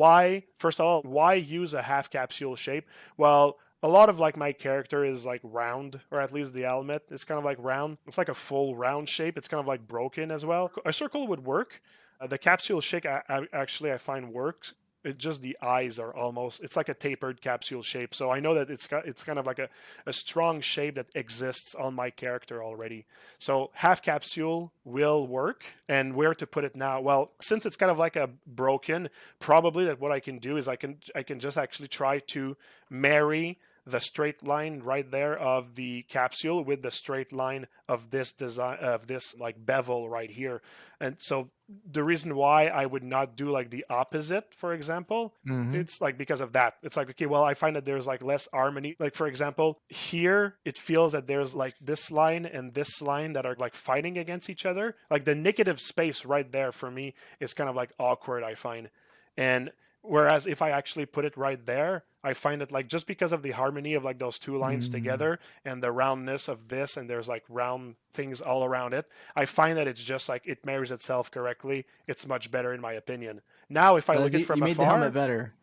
first of all, why use a half capsule shape? Well, a lot of like my character is like round, or at least the helmet is kind of like round. It's like a full round shape. It's kind of like broken as well. A circle would work. The capsule shape I find works. It just the eyes are it's like a tapered capsule shape. So I know that it's kind of like a strong shape that exists on my character already. So half capsule will work. And where to put it now? Well, since it's kind of like a broken, probably that what I can do is I can just actually try to marry the straight line right there of the capsule with the straight line of this design, of this like bevel right here. And so the reason why I would not do like the opposite, for example, it's like because of that. It's like, okay, well, I find that there's like less harmony. Like for example, here it feels that there's like this line and this line that are like fighting against each other. Like the negative space right there for me is kind of like awkward, I find. And whereas if I actually put it right there, I find it like just because of the harmony of like those two lines together and the roundness of this, and there's like round things all around it, I find that it's just like it marries itself correctly. It's much better in my opinion. Now, if I look at it from You made the afar, helmet better.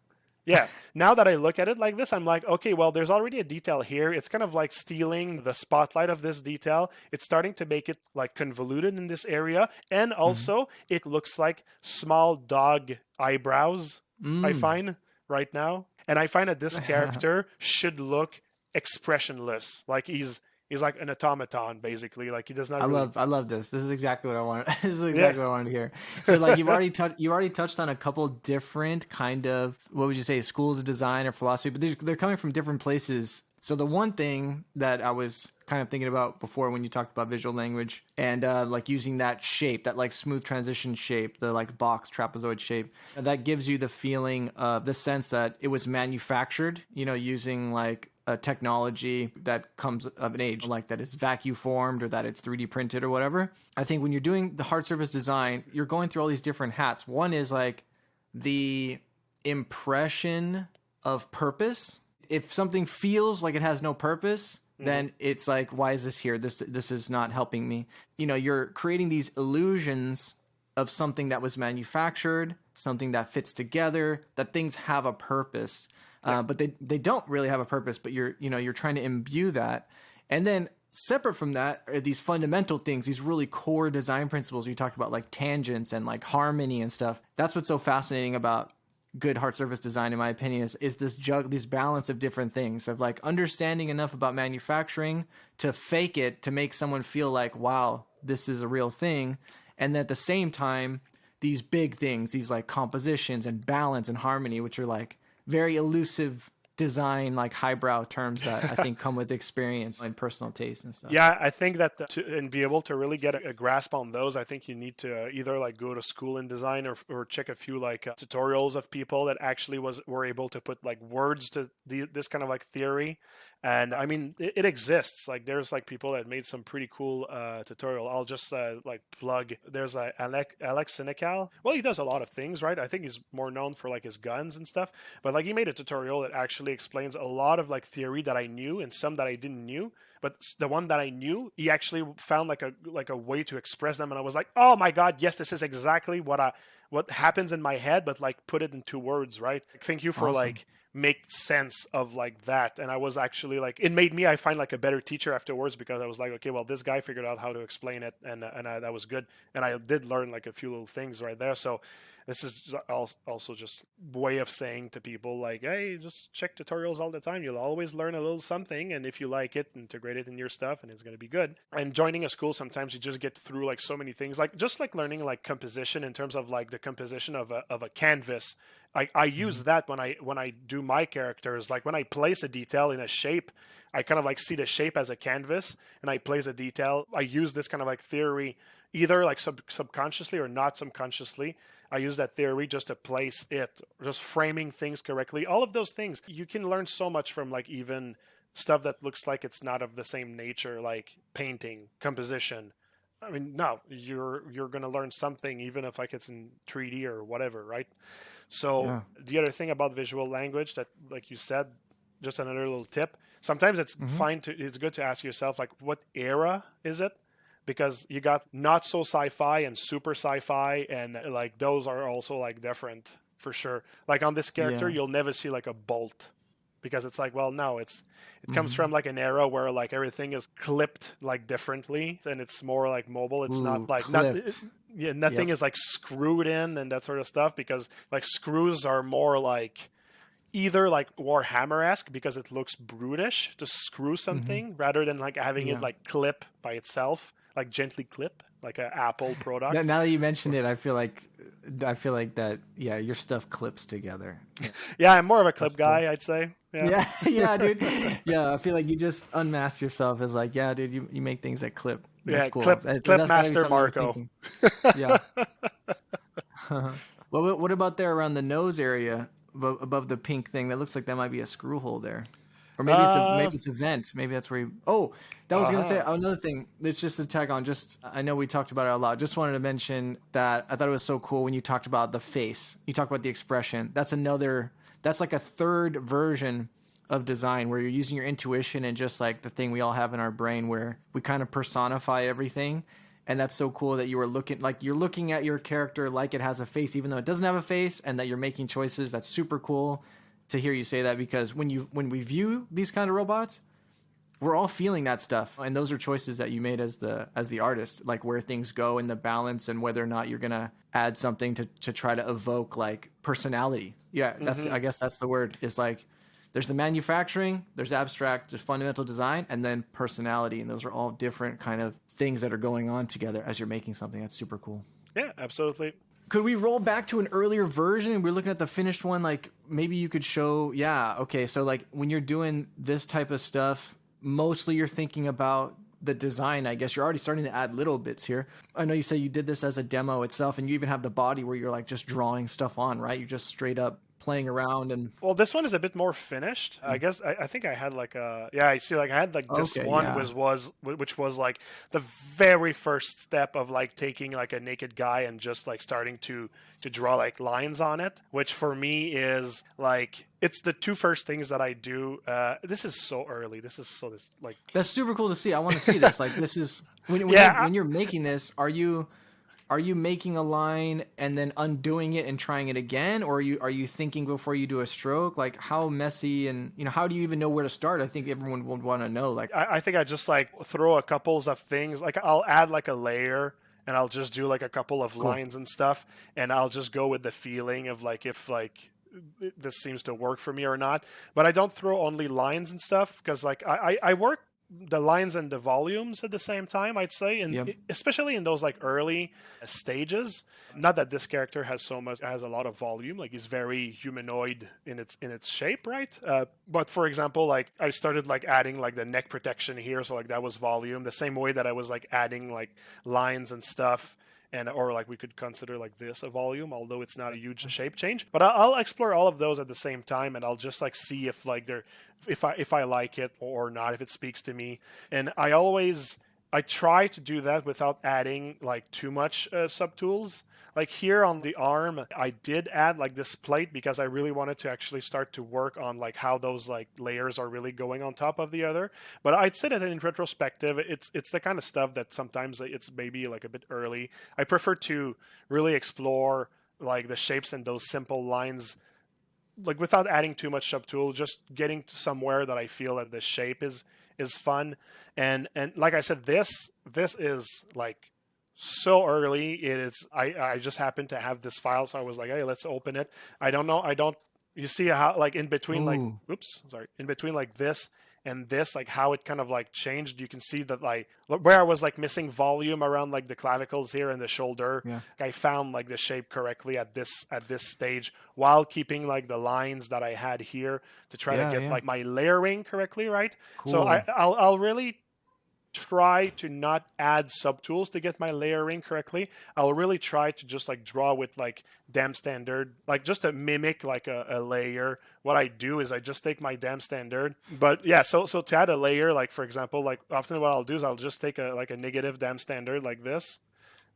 yeah, now that I look at it like this, I'm like, okay, well, there's already a detail here. It's kind of like stealing the spotlight of this detail. It's starting to make it like convoluted in this area. And also, it looks like small dog eyebrows, I find right now. And I find that this character should look expressionless. Like he's like an automaton, basically. Like he does not. I love this. This is exactly what I wanted. This is exactly what I wanted to hear. So like you already touched on a couple different kind of, what would you say, schools of design or philosophy, but they're coming from different places. So the one thing that I was kind of thinking about before when you talked about visual language and like using that shape, that like smooth transition shape, the like box trapezoid shape, that gives you the feeling of the sense that it was manufactured, you know, using like a technology that comes of an age, like that it's vacuum formed or that it's 3D printed or whatever. I think when you're doing the hard surface design, you're going through all these different hats. One is like the impression of purpose. If something feels like it has no purpose, then it's like, why is this here? This is not helping me. You know, you're creating these illusions of something that was manufactured, something that fits together, that things have a purpose. But they don't really have a purpose, but you're trying to imbue that. And then separate from that are these fundamental things, these really core design principles we talked about, like tangents and like harmony and stuff. That's what's so fascinating about good hard surface design, in my opinion, is this balance of different things, of like understanding enough about manufacturing to fake it, to make someone feel like, wow, this is a real thing. And at the same time, these big things, these like compositions and balance and harmony, which are like very elusive design, like highbrow terms that I think come with experience and personal taste and stuff. Yeah, I think that and be able to really get a grasp on those, I think you need to either like go to school in design or check a few like tutorials of people that actually were able to put like words to this kind of like theory. And I mean, it exists. Like there's like people that made some pretty cool tutorial. I'll just like plug. There's Alex Sinical. Well, he does a lot of things, right? I think he's more known for like his guns and stuff. But like he made a tutorial that actually explains a lot of like theory that I knew and some that I didn't knew. But the one that I knew, he actually found like a way to express them, and I was like, oh my god, yes, this is exactly what happens in my head, but like put it into words, right? Thank you for Awesome. like make sense of like that. And I was actually like, it made me, I find like a better teacher afterwards, because I was like, okay, well, this guy figured out how to explain it, and that was good. And I did learn like a few little things right there. So this is also just way of saying to people like, hey, just check tutorials all the time. You'll always learn a little something, and if you like it, integrate it in your stuff, and it's going to be good. And joining a school, sometimes you just get through like so many things, like just like learning like composition in terms of like the composition of a canvas. I use that when I do my characters. Like when I place a detail in a shape, I kind of like see the shape as a canvas, and I place a detail. I use this kind of like theory, either like subconsciously or not subconsciously. I use that theory just to place it, just framing things correctly. All of those things, you can learn so much from, like even stuff that looks like it's not of the same nature, like painting, composition. I mean, no, you're gonna learn something even if like it's in 3D or whatever, right? So Yeah. the other thing about visual language that, like you said, just another little tip. Sometimes it's it's good to ask yourself like, what era is it? Because you got not so sci-fi and super sci-fi, and like those are also like different for sure. Like on this character, Yeah. you'll never see like a bolt, because it's like, well, no, it comes from like an era where like everything is clipped like differently, and it's more like mobile. It's not Ooh, like clipped. yeah, nothing Yep. is like screwed in and that sort of stuff, because like screws are more like either like Warhammer-esque because it looks brutish to screw something, rather than like having it Yeah. like clip by itself, like gently clip, like an Apple product. Now that you mentioned it, I feel like that. Yeah, your stuff clips together. Yeah, Yeah, I'm more of a that's clip cool. guy, I'd say. Yeah. Yeah, yeah, dude. Yeah, I feel like you just unmasked yourself as like, yeah, dude, you make things that clip. That's Yeah, cool. clip That's gotta be master something you're Marco. thinking. Yeah. Well, what about there around the nose area above the pink thing? That looks like that might be a screw hole there. Or uh, maybe it's a vent. Maybe that's where you. Oh, that was gonna say uh-huh. another thing. It's just a tag on. Just I know we talked about it a lot. Just wanted to mention that I thought it was so cool when you talked about the face. You talked about the expression. That's another. That's like a third version of design where you're using your intuition and just like the thing we all have in our brain where we kind of personify everything. And that's so cool that you were looking like you're looking at your character like it has a face, even though it doesn't have a face, and that you're making choices. That's super cool to hear you say that, because when we view these kind of robots, we're all feeling that stuff, and those are choices that you made as the artist, like where things go in the balance and whether or not you're gonna add something to try to evoke like personality. Yeah, that's Hmm. I guess that's the word. Is like there's the manufacturing, there's abstract, there's fundamental design, and then personality, and those are all different kind of things that are going on together as you're making something. That's super cool. Yeah, absolutely. Could we roll back to an earlier version? We're looking at the finished one. Like maybe you could show, yeah, okay. So like when you're doing this type of stuff, mostly you're thinking about the design. I guess you're already starting to add little bits here. I know you say you did this as a demo itself, and you even have the body where you're like just drawing stuff on, right? You're just straight up playing around and Well, this one is a bit more finished. I guess I think I had like a, yeah, I see, like I had like this okay, one yeah. which was like the very first step of like taking like a naked guy and just like starting to draw like lines on it, which for me is like it's the two first things that I do. This is so early. This like That's super cool to see. I want to see this. Like this is yeah. when you're making this, are you making a line and then undoing it and trying it again, or are you thinking before you do a stroke? Like how messy, and how do you even know where to start? I think everyone would want to know. Like, I think I just like throw a couples of things. Like I'll add like a layer, and I'll just do like a couple of cool. lines and stuff, and I'll just go with the feeling of like if like this seems to work for me or not. But I don't throw only lines and stuff, because like I work the lines and the volumes at the same time, I'd say, and Yep. especially in those like early stages. Not that this character has a lot of volume, like he's very humanoid in its shape, right? But for example, like I started like adding like the neck protection here, so like that was volume, the same way that I was like adding like lines and stuff and or like we could consider like this a volume, although it's not a huge shape change. But I'll explore all of those at the same time, and I'll just like see if like they're if I like it or not, if it speaks to me. And I try to do that without adding like too much subtools. Like here on the arm, I did add like this plate because I really wanted to actually start to work on like how those like layers are really going on top of the other. But I'd say that in retrospective, it's the kind of stuff that sometimes it's maybe like a bit early. I prefer to really explore like the shapes and those simple lines like without adding too much subtool, just getting to somewhere that I feel that the shape is fun. And like I said, this is like so early. It is I just happened to have this file, so I was like, hey, let's open it. I don't know, you see how like in between like in between like this and this, like how it kind of like changed. You can see that like where I was like missing volume around like the clavicles here and the shoulder. Yeah. I found like the shape correctly at this stage while keeping like the lines that I had here to try to get like my layering correctly, right? Cool. So I'll really try to not add subtools to get my layering correctly. I'll really try to just like draw with like dam standard, like just to mimic like a layer. What I do is I just take my dam standard, but yeah, so to add a layer, like for example, like often what I'll do is I'll just take a negative dam standard like this,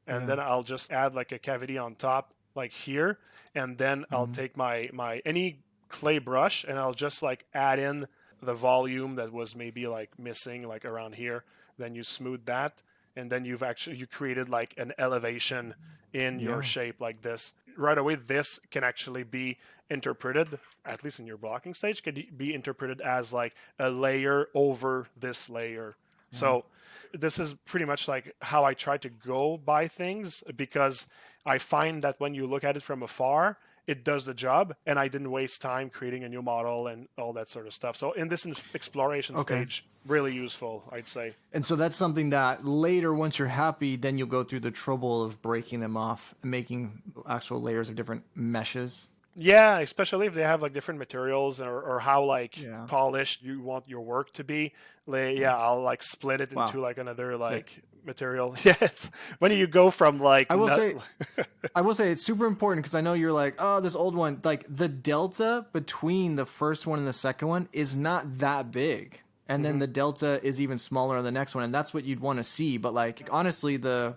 and then I'll just add like a cavity on top like here, and then I'll take my any clay brush and I'll just like add in the volume that was maybe like missing like around here. Then you smooth that, and then you created like an elevation in your shape like this. Right away, this can actually be interpreted, at least in your blocking stage, could be interpreted as like a layer over this layer. So this is pretty much like how I try to go by things, because I find that when you look at it from afar, it does the job, and I didn't waste time creating a new model and all that sort of stuff. So in this exploration stage, really useful, I'd say. And so that's something that later, once you're happy, then you'll go through the trouble of breaking them off and making actual layers of different meshes. Yeah, especially if they have like different materials or how like polished you want your work to be. I'll like split it into like another like material. Yeah, it's when you go from like I will say it's super important, because I know you're like, oh, this old one, like the delta between the first one and the second one is not that big. And then the delta is even smaller on the next one, and that's what you'd want to see. But like honestly, they're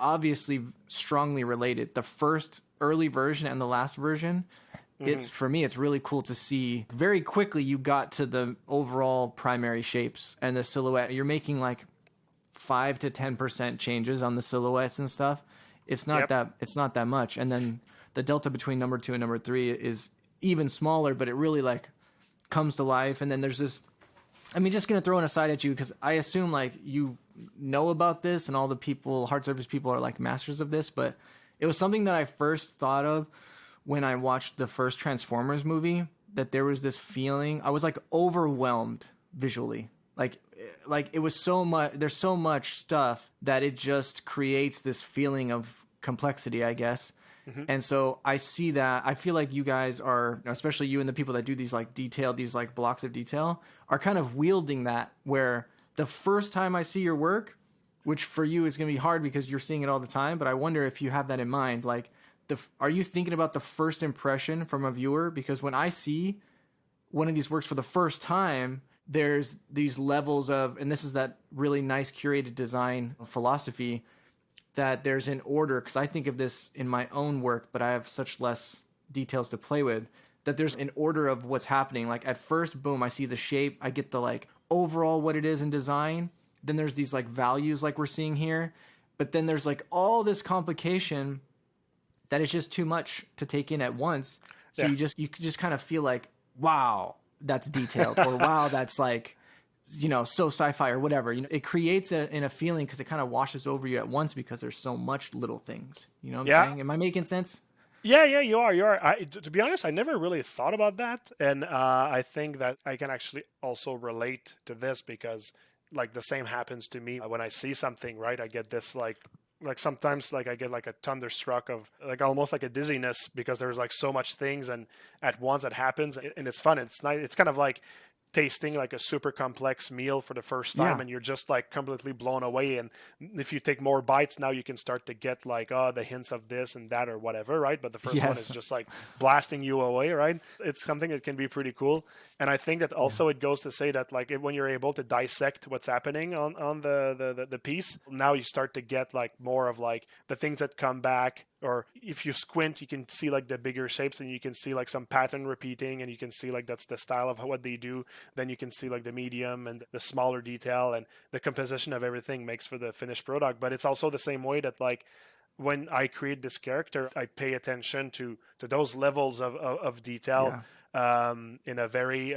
obviously strongly related. The first early version and the last version, it's for me, it's really cool to see very quickly you got to the overall primary shapes and the silhouette. You're making like 5 to 10% changes on the silhouettes and stuff. It's not that much. And then the delta between number 2 and number 3 is even smaller, but it really like comes to life. And then there's this, I mean, just gonna throw an aside at you, because I assume like you know about this and all the people, hard surface people, are like masters of this, but it was something that I first thought of when I watched the first Transformers movie, that there was this feeling, I was like overwhelmed visually. Like it was so much, there's so much stuff that it just creates this feeling of complexity, I guess. And so I see that, I feel like you guys are, especially you and the people that do these like detail, these like blocks of detail, are kind of wielding that, where the first time I see your work, which for you is going to be hard because you're seeing it all the time, but I wonder if you have that in mind. Like, are you thinking about the first impression from a viewer? Because when I see one of these works for the first time, there's these levels of, and this is that really nice curated design philosophy, that there's an order, because I think of this in my own work, but I have such less details to play with, that there's an order of what's happening. Like at first, boom, I see the shape, I get the like overall what it is in design. Then there's these like values like we're seeing here, but then there's like all this complication that is just too much to take in at once. So you just kind of feel like, wow, that's detailed, or wow, that's like, you know, so sci-fi or whatever. You know, it creates a feeling, because it kind of washes over you at once, because there's so much little things. You know what I'm saying? Am I making sense? Yeah, you are. To be honest, I never really thought about that, and I think that I can actually also relate to this, because like the same happens to me when I see something, right? I get this like sometimes like I get like a thunderstruck of like almost like a dizziness, because there's like so much things and at once it happens, and it's fun. It's nice. It's kind of like tasting like a super complex meal for the first time, Yeah. and you're just like completely blown away. And if you take more bites, now you can start to get like, oh, the hints of this and that or whatever, right? But the first one is Yes. just like blasting you away, right? It's something that can be pretty cool. And I think that Yeah. also it goes to say that like when you're able to dissect what's happening on the piece, now you start to get like more of like the things that come back, or if you squint you can see like the bigger shapes, and you can see like some pattern repeating, and you can see like that's the style of what they do. Then you can see like the medium and the smaller detail, and the composition of everything makes for the finished product. But it's also the same way that like when I create this character, I pay attention to those levels of detail, Yeah. in a very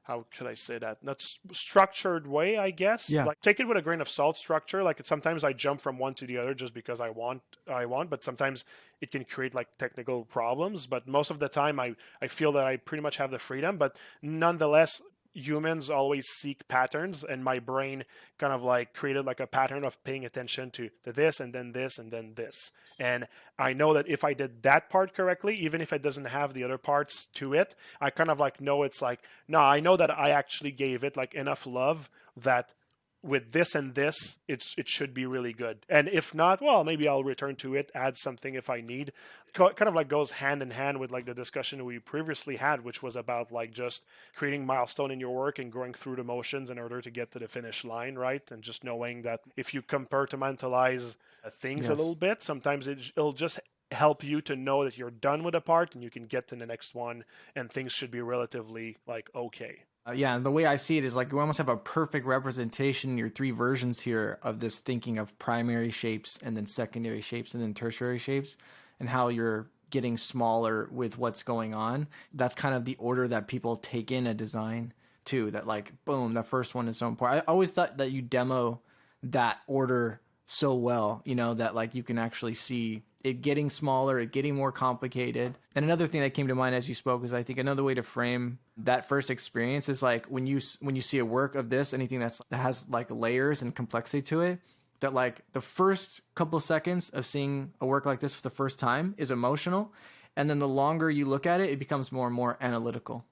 how could I say that? Not structured way, I guess. Yeah. Like take it with a grain of salt structure. Like sometimes I jump from one to the other just because I want, but sometimes it can create like technical problems. But most of the time I feel that I pretty much have the freedom, but nonetheless humans always seek patterns, and my brain kind of like created like a pattern of paying attention to this and then this and then this. And I know that if I did that part correctly, even if it doesn't have the other parts to it, I kind of like know it's like, no, I know that I actually gave it like enough love that with this and this, it should be really good. And if not, well, maybe I'll return to it, add something if I need. Kind of like goes hand in hand with like the discussion we previously had, which was about like just creating milestone in your work and going through the motions in order to get to the finish line, right? And just knowing that if you compartmentalize things a Yes. little bit, sometimes it'll just help you to know that you're done with a part and you can get to the next one, and things should be relatively like okay. Yeah, and the way I see it is like you almost have a perfect representation in your three versions here of this thinking of primary shapes and then secondary shapes and then tertiary shapes, and how you're getting smaller with what's going on. That's kind of the order that people take in a design too. That like boom, the first one is so important. I always thought that you demo that order so well, that like you can actually see it getting smaller, it getting more complicated. And another thing that came to mind as you spoke is I think another way to frame that first experience is like when you see a work of this, anything that has like layers and complexity to it, that like the first couple seconds of seeing a work like this for the first time is emotional, and then the longer you look at it, it becomes more and more analytical.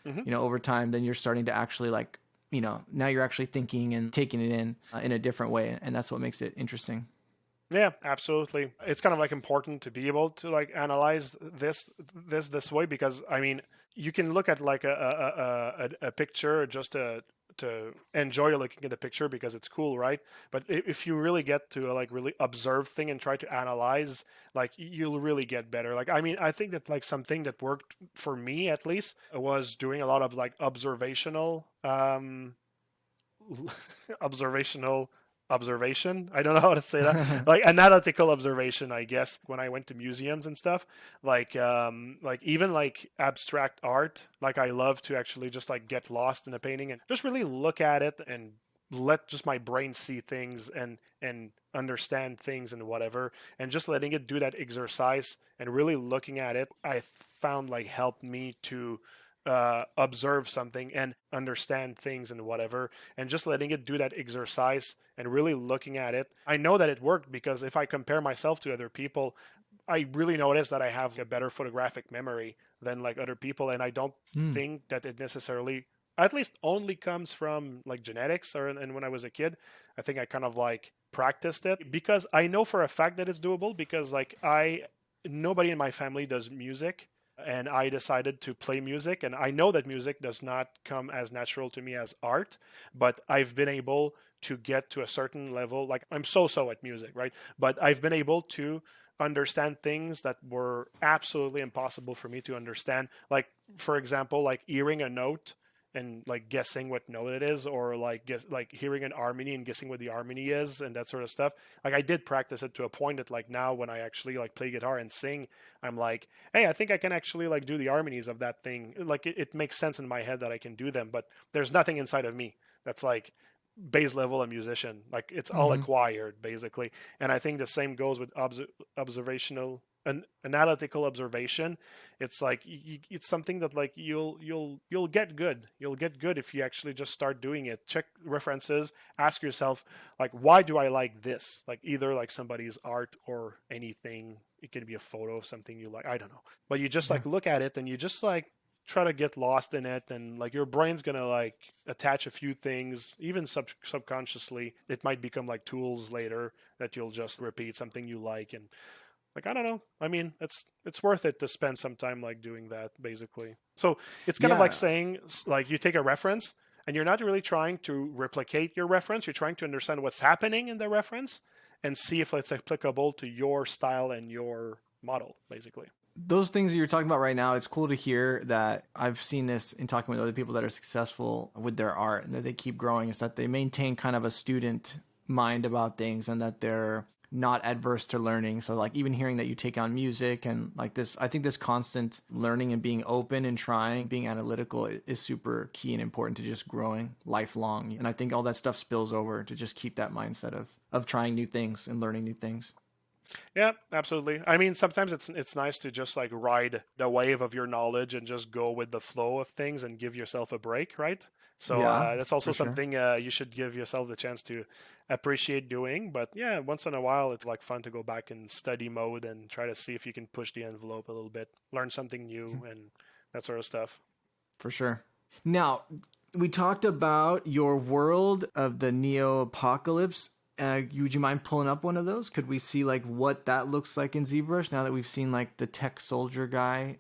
Mm-hmm. Over time, then you're starting to actually like, now you're actually thinking and taking it in a different way, and that's what makes it interesting. Yeah, absolutely. It's kind of like important to be able to like analyze this way, because I mean, you can look at like a picture just to enjoy looking at a picture because it's cool, right? But if you really get to like really observe thing and try to analyze, like you'll really get better. Like I mean, I think that like something that worked for me at least was doing a lot of like observational observational observation. I don't know how to say that. Like analytical observation, I guess. When I went to museums and stuff, like even like abstract art, like I love to actually just like get lost in a painting and just really look at it and let just my brain see things and understand things and whatever, and just letting it do that exercise and really looking at it, I found like helped me to observe something and understand things and whatever, and just letting it do that exercise and really looking at it. I know that it worked because if I compare myself to other people, I really notice that I have a better photographic memory than like other people, and I don't Hmm. think that it necessarily, at least only comes from like genetics, or and when I was a kid, I think I kind of like practiced it because I know for a fact that it's doable, because like I nobody in my family does music, and I decided to play music. And I know that music does not come as natural to me as art, but I've been able to get to a certain level. Like I'm so at music, right? But I've been able to understand things that were absolutely impossible for me to understand. Like, for example, like hearing a note and like guessing what note it is, or like guess like hearing an harmony and guessing what the harmony is, and that sort of stuff. Like I did practice it to a point that like now when I actually like play guitar and sing, I'm like, hey, I think I can actually like do the harmonies of that thing. Like it makes sense in my head that I can do them, but there's nothing inside of me that's like base level a musician. Like it's all Mm-hmm. acquired basically. And I think the same goes with observational an analytical observation. It's like it's something that like you'll get good. You'll get good if you actually just start doing it. Check references, ask yourself like, why do I like this? Like either like somebody's art or anything. It could be a photo of something you like, I don't know, but you just Yeah. like look at it and you just like try to get lost in it, and like your brain's gonna like attach a few things, even subconsciously. It might become like tools later that you'll just repeat something you like, and like I don't know. I mean, it's worth it to spend some time like doing that, basically. So it's kind of like Yeah. saying like you take a reference and you're not really trying to replicate your reference. You're trying to understand what's happening in the reference and see if it's applicable to your style and your model, basically. Those things that you're talking about right now, it's cool to hear that I've seen this in talking with other people that are successful with their art and that they keep growing, is that they maintain kind of a student mind about things and that they're not adverse to learning. So like even hearing that you take on music and like this, I think this constant learning and being open and trying, being analytical is super key and important to just growing lifelong. And I think all that stuff spills over to just keep that mindset of trying new things and learning new things. Yeah, absolutely. I mean, sometimes it's nice to just like ride the wave of your knowledge and just go with the flow of things and give yourself a break, right? So Yeah, that's also for sure. something you should give yourself the chance to appreciate doing. But yeah, once in a while, it's like fun to go back in study mode and try to see if you can push the envelope a little bit, learn something new, and that sort of stuff. For sure. Now, we talked about your world of the Neo Apocalypse. Would you mind pulling up one of those? Could we see like what that looks like in ZBrush now that we've seen like the tech soldier guy?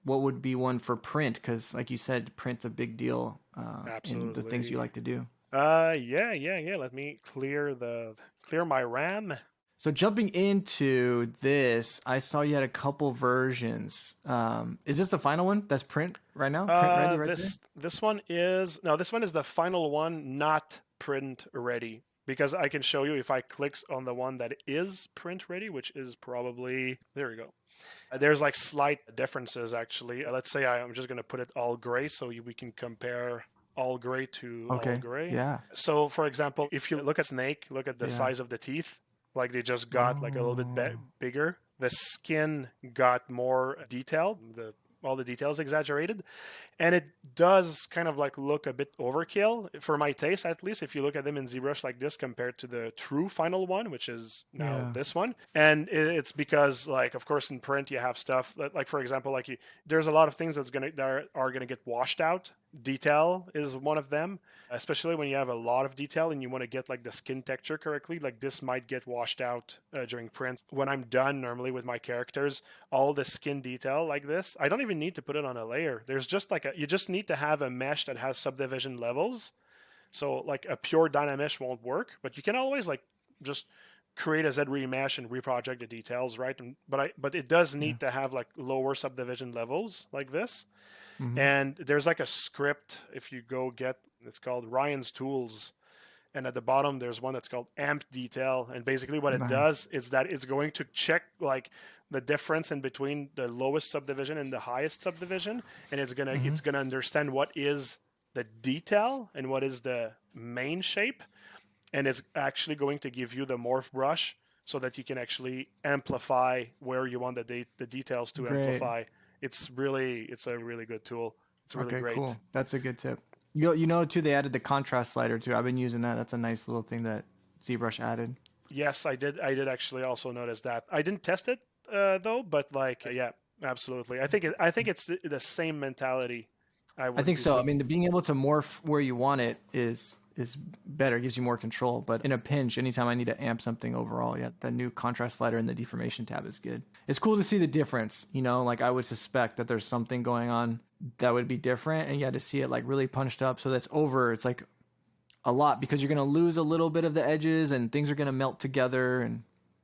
What would be one for print? Because like you said, print's a big deal in the things you Absolutely. like to do. Yeah. Let me clear my RAM. So jumping into this, I saw you had a couple versions. Is this the final one that's print right now? Print ready right there? This one is no, this one is the final one, not print ready. Because I can show you if I click on the one that is print ready, which is probably there we go. There's like slight differences actually. Let's say I'm just going to put it all gray so we can compare all gray to all Okay. gray. Yeah. So for example, if you look at Snake, look at the Yeah. size of the teeth, like they just got like a little bit Oh. bigger. The skin got more detailed. All the details exaggerated, and it does kind of like look a bit overkill for my taste, at least if you look at them in ZBrush like this compared to the true final one, which is now Yeah. this one. And it's because like of course in print you have stuff that, like for example, like there's a lot of things that are gonna get washed out. Detail is one of them, especially when you have a lot of detail and you want to get like the skin texture correctly. Like this might get washed out during print. When I'm done normally with my characters, all the skin detail like this, I don't even need to put it on a layer. There's just like you just need to have a mesh that has subdivision levels. So like a pure Dynamesh won't work, but you can always like just create a Z remesh and reproject the details, right? But it does Yeah. need to have like lower subdivision levels like this. Mm-hmm. And there's like a script if you go get, it's called Ryan's Tools. And at the bottom, there's one that's called Amp Detail. And basically what it Nice. does is that it's going to check like the difference in between the lowest subdivision and the highest subdivision. And Mm-hmm. it's gonna understand what is the detail and what is the main shape. And it's actually going to give you the morph brush so that you can actually amplify where you want the details to Great. amplify. It's a really good tool. It's really Okay, great. cool. That's a good tip. You know too, they added the contrast slider too. I've been using that. That's a nice little thing that ZBrush added. Yes, I did. I did actually also notice that. I didn't test it though, but like yeah, absolutely. I think it's the same mentality. I I would think be so. I so. mean, the being able to morph where you want it is better, gives you more control. But in a pinch, anytime I need to amp something overall, yeah, the new contrast slider in the deformation tab is good. It's cool to see the difference. You know, like I would suspect that there's something going on that would be different, and yeah, to see it like really punched up, so that's over. It's like a lot because you're gonna lose a little bit of the edges, and things are gonna melt together, and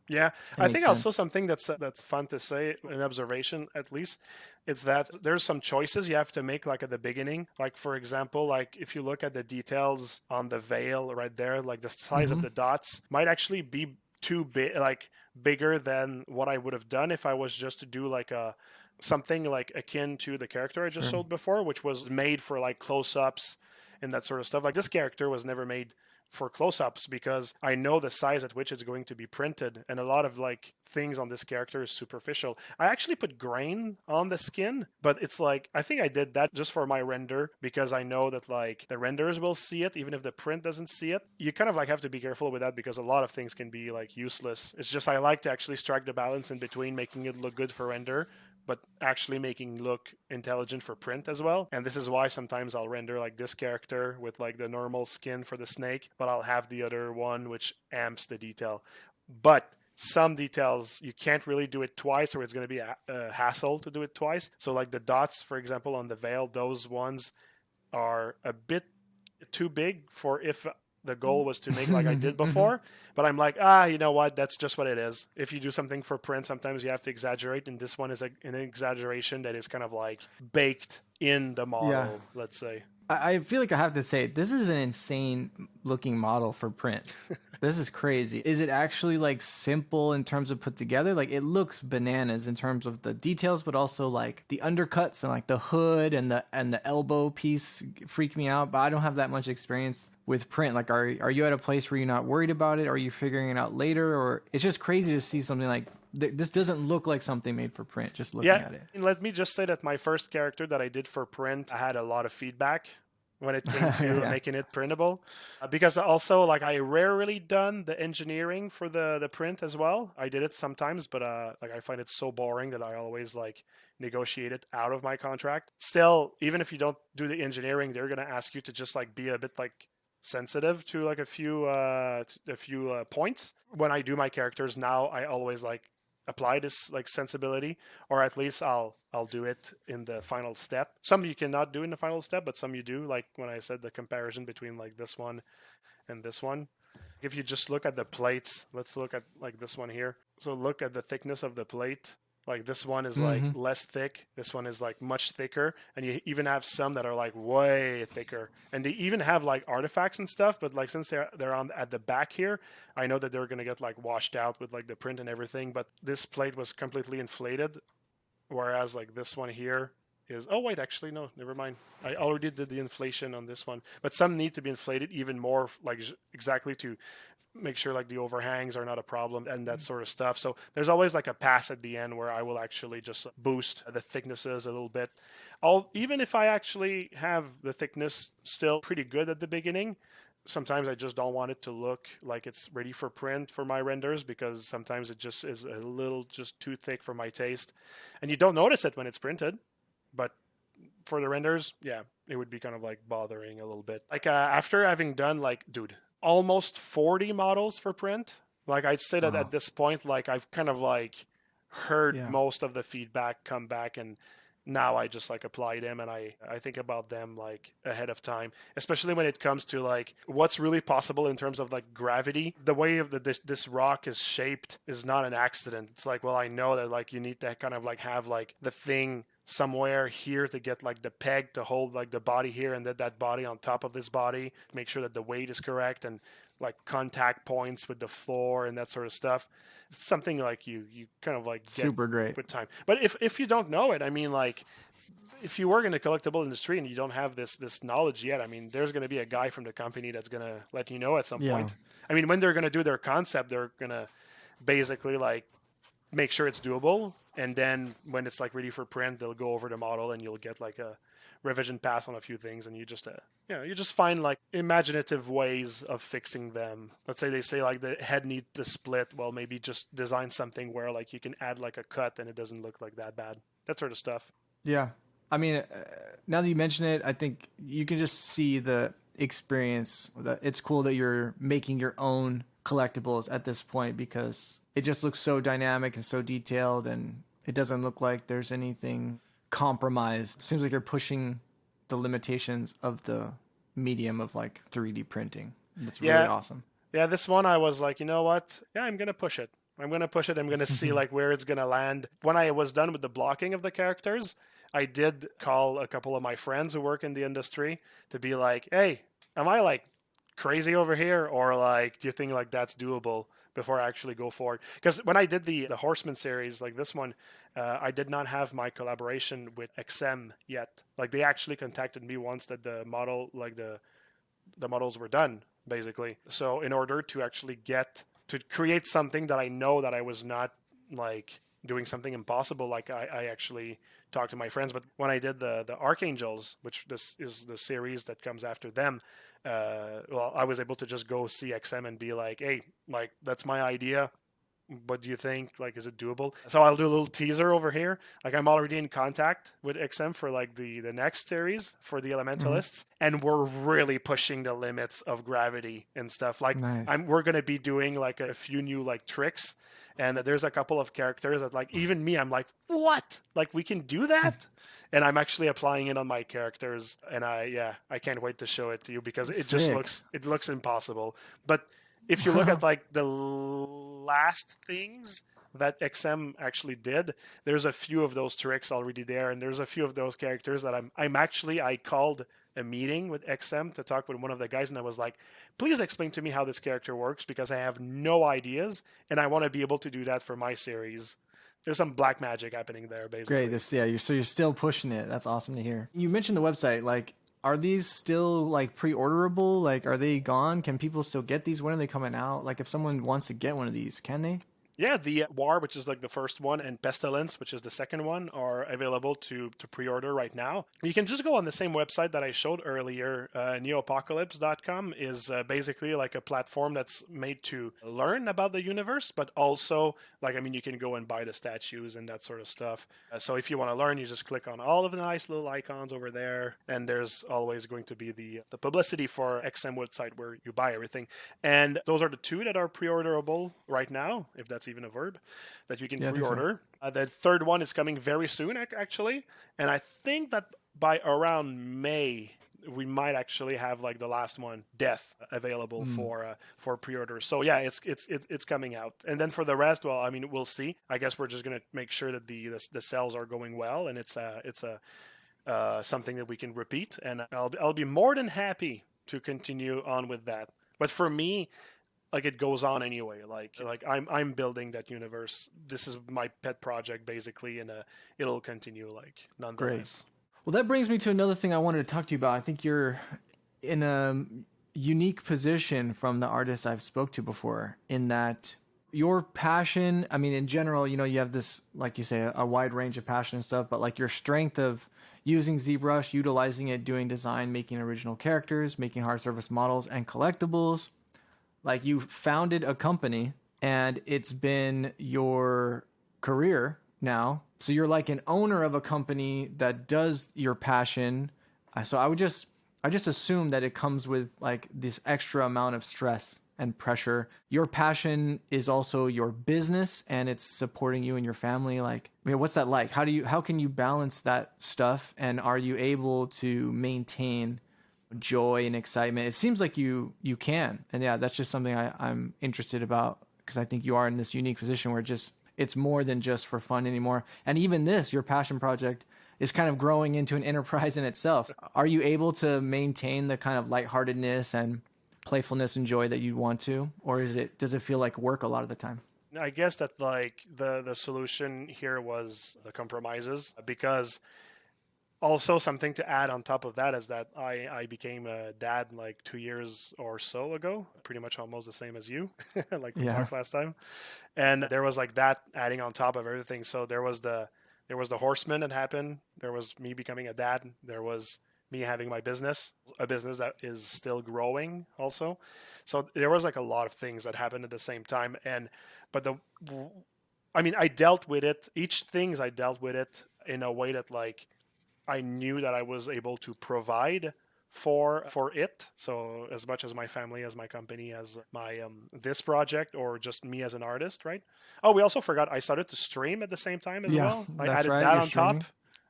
Yeah, it I makes think also sense. something that's fun to say, an observation at least, it's that there's some choices you have to make like at the beginning. Like for example, like if you look at the details on the veil right there, like the size of Mm-hmm. the dots might actually be too big, like bigger than what I would have done if I was just to do like a something like akin to the character I just Sure. showed before, which was made for like close-ups and that sort of stuff. Like this character was never made for close-ups because I know the size at which it's going to be printed, and a lot of like things on this character is superficial. I actually put grain on the skin, but it's like I think I did that just for my render because I know that like the renders will see it even if the print doesn't see it. You kind of like have to be careful with that because a lot of things can be like useless. It's just I like to actually strike the balance in between making it look good for render but actually making look intelligent for print as well. And this is why sometimes I'll render like this character with like the normal skin for the snake, but I'll have the other one which amps the detail. But some details you can't really do it twice, or it's going to be a hassle to do it twice. So like the dots, for example, on the veil, those ones are a bit too big for if the goal was to make like I did before. But I'm like, you know what? That's just what it is. If you do something for print, sometimes you have to exaggerate, and this one is an exaggeration that is kind of like baked in the model, let's say. I feel like I have to say, this is an insane looking model for print. This is crazy. Is it actually like simple in terms of put together? Like, it looks bananas in terms of the details, but also like the undercuts and like the hood and the elbow piece freak me out. But I don't have that much experience with print. Like, are you at a place where you're not worried about it? Are you figuring it out later? Or it's just crazy to see something like this doesn't look like something made for print, just looking at it. Let me just say that my first character that I did for print, I had a lot of feedback when it came to making it printable. Because also, like, I rarely done the engineering for the print as well. I did it sometimes, but like I find it so boring that I always like negotiate it out of my contract. Still, even if you don't do the engineering, they're going to ask you to just like be a bit like sensitive to like a few points. When I do my characters now, I always like apply this like sensibility, or at least I'll do it in the final step. Some you cannot do in the final step, but some you do, like when I said the comparison between like this one and this one. If you just look at the plates, let's look at like this one here. So look at the thickness of the plate. Like this one is like less thick. This one is like much thicker. And you even have some that are like way thicker. And they even have like artifacts and stuff. But like since they're on at the back here, I know that they're going to get like washed out with like the print and everything. But this plate was completely inflated. Whereas like this one here is, oh wait, actually no, never mind. I already did the inflation on this one. But some need to be inflated even more, like exactly to make sure like the overhangs are not a problem and that sort of stuff. So there's always like a pass at the end where I will actually just boost the thicknesses a little bit. Even if I actually have the thickness still pretty good at the beginning, sometimes I just don't want it to look like it's ready for print for my renders, because sometimes it just is a little just too thick for my taste. And you don't notice it when it's printed, but for the renders, yeah, it would be kind of like bothering a little bit. Like after having done like, almost 40 models for print. Like I'd say that at this point, like I've kind of like heard most of the feedback come back, and now I just like apply them, and I think about them like ahead of time, especially when it comes to like what's really possible in terms of like gravity. The way of this rock is shaped is not an accident. It's like, well, I know that like you need to kind of like have like the thing somewhere here to get like the peg to hold like the body here, and that body on top of this body, make sure that the weight is correct, and like contact points with the floor and that sort of stuff. It's something like you kind of like get super great with time. But if you don't know it, I mean, like if you work in the collectible industry and you don't have this knowledge yet, I mean, there's going to be a guy from the company that's going to let you know at some point. I mean, when they're going to do their concept, they're going to basically like make sure it's doable, and then when it's like ready for print, they'll go over the model and you'll get like a revision pass on a few things, and you just find like imaginative ways of fixing them. Let's say they say like the head needs to split, well, maybe just design something where like you can add like a cut and it doesn't look like that bad. That sort of stuff. Yeah, I mean, now that you mention it, I think you can just see the experience. That it's cool that you're making your own collectibles at this point, because it just looks so dynamic and so detailed, and it doesn't look like there's anything compromised. It seems like you're pushing the limitations of the medium of like 3D printing. That's really awesome. Yeah, this one I was like, you know what? Yeah, I'm going to push it. I'm going to see like where it's going to land. When I was done with the blocking of the characters, I did call a couple of my friends who work in the industry to be like, hey, am I like crazy over here, or like do you think like that's doable before I actually go forward? Because when I did the Horseman series, like this one, I did not have my collaboration with XM yet. Like they actually contacted me once that the model, like the models were done, basically. So in order to actually get to create something that I know that I was not like doing something impossible, like I actually talked to my friends. But when I did the Archangels, which this is the series that comes after them, well, I was able to just go see XM and be like, hey, like that's my idea. what do you think? Like, is it doable? So I'll do a little teaser over here. Like, I'm already in contact with XM for like the next series for the Elementalists, and we're really pushing the limits of gravity and stuff. Like, Nice. we're gonna be doing like a few new like tricks, and there's a couple of characters that like even me, I'm like, what? Like, we can do that? And I'm actually applying it on my characters, and I can't wait to show it to you because it just Sick. looks impossible. But if you look at like the last things that XM actually did, there's a few of those tricks already there, and there's a few of those characters that I called a meeting with XM to talk with one of the guys, and I was like, please explain to me how this character works because I have no ideas, and I want to be able to do that for my series. There's some black magic happening there, basically. Great. You're still pushing it. That's awesome to hear. You mentioned the website. Like, are these still like pre-orderable? Like, are they gone? Can people still get these? When are they coming out? Like, if someone wants to get one of these, can they? Yeah, the War, which is like the first one, and Pestilence, which is the second one, are available to pre-order right now. You can just go on the same website that I showed earlier. Neoapocalypse.com is basically like a platform that's made to learn about the universe, but also, like, I mean, you can go and buy the statues and that sort of stuff. So if you want to learn, you just click on all of the nice little icons over there, and there's always going to be the publicity for XM website where you buy everything. And those are the two that are pre-orderable right now, if that's even a verb, that you can pre-order. So. The third one is coming very soon, actually, and I think that by around May we might actually have like the last one, Death, available for pre-order. So yeah, it's coming out. And then for the rest, well, I mean, we'll see. I guess we're just gonna make sure that the sales are going well, and it's something that we can repeat. And I'll be more than happy to continue on with that. But for me, like, it goes on anyway. Like I'm building that universe. This is my pet project basically, and it'll continue like nonetheless. Great. Well, that brings me to another thing I wanted to talk to you about. I think you're in a unique position from the artists I've spoke to before in that your passion, I mean, in general, you know, you have this, like you say, a wide range of passion and stuff, but like your strength of using ZBrush, utilizing it, doing design, making original characters, making hard surface models and collectibles. Like, you founded a company and it's been your career now. So you're like an owner of a company that does your passion. So I just assume that it comes with like this extra amount of stress and pressure. Your passion is also your business and it's supporting you and your family. Like, I mean, what's that like? How can you balance that stuff? And are you able to maintain joy and excitement? It seems like you can. And yeah, that's just something I'm interested about, because I think you are in this unique position where it's more than just for fun anymore. And even this, your passion project, is kind of growing into an enterprise in itself. Are you able to maintain the kind of lightheartedness and playfulness and joy that you want to, or does it feel like work a lot of the time? I guess that like the solution here was the compromises, because also something to add on top of that is that I became a dad like 2 years or so ago, pretty much almost the same as you, like we talked last time. And there was like that adding on top of everything. So there was the Horseman that happened. There was me becoming a dad. There was me having my business, a business that is still growing also. So there was like a lot of things that happened at the same time. I dealt with it. I dealt with it in a way that like I knew that I was able to provide for it. So as much as my family, as my company, as my this project, or just me as an artist, right? Oh, we also forgot I started to stream at the same time as well. I added that on top.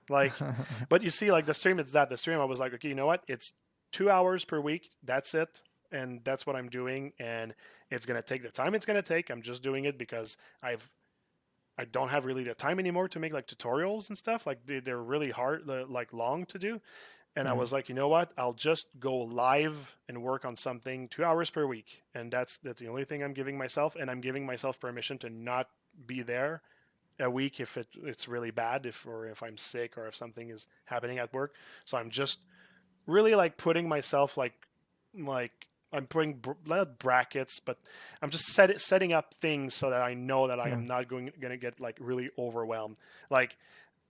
Like, but you see, like the stream, the stream. I was like, okay, you know what? It's 2 hours per week. That's it. And that's what I'm doing. And it's going to take the time it's going to take. I'm just doing it because I don't have really the time anymore to make like tutorials and stuff. Like they're really hard, like long to do. And I was like, you know what? I'll just go live and work on something 2 hours per week. And that's the only thing I'm giving myself. And I'm giving myself permission to not be there a week if it's really bad, if I'm sick, or if something is happening at work. So I'm just really like putting myself like I'm putting brackets, but I'm just setting up things so that I know that I am not going to get like really overwhelmed. Like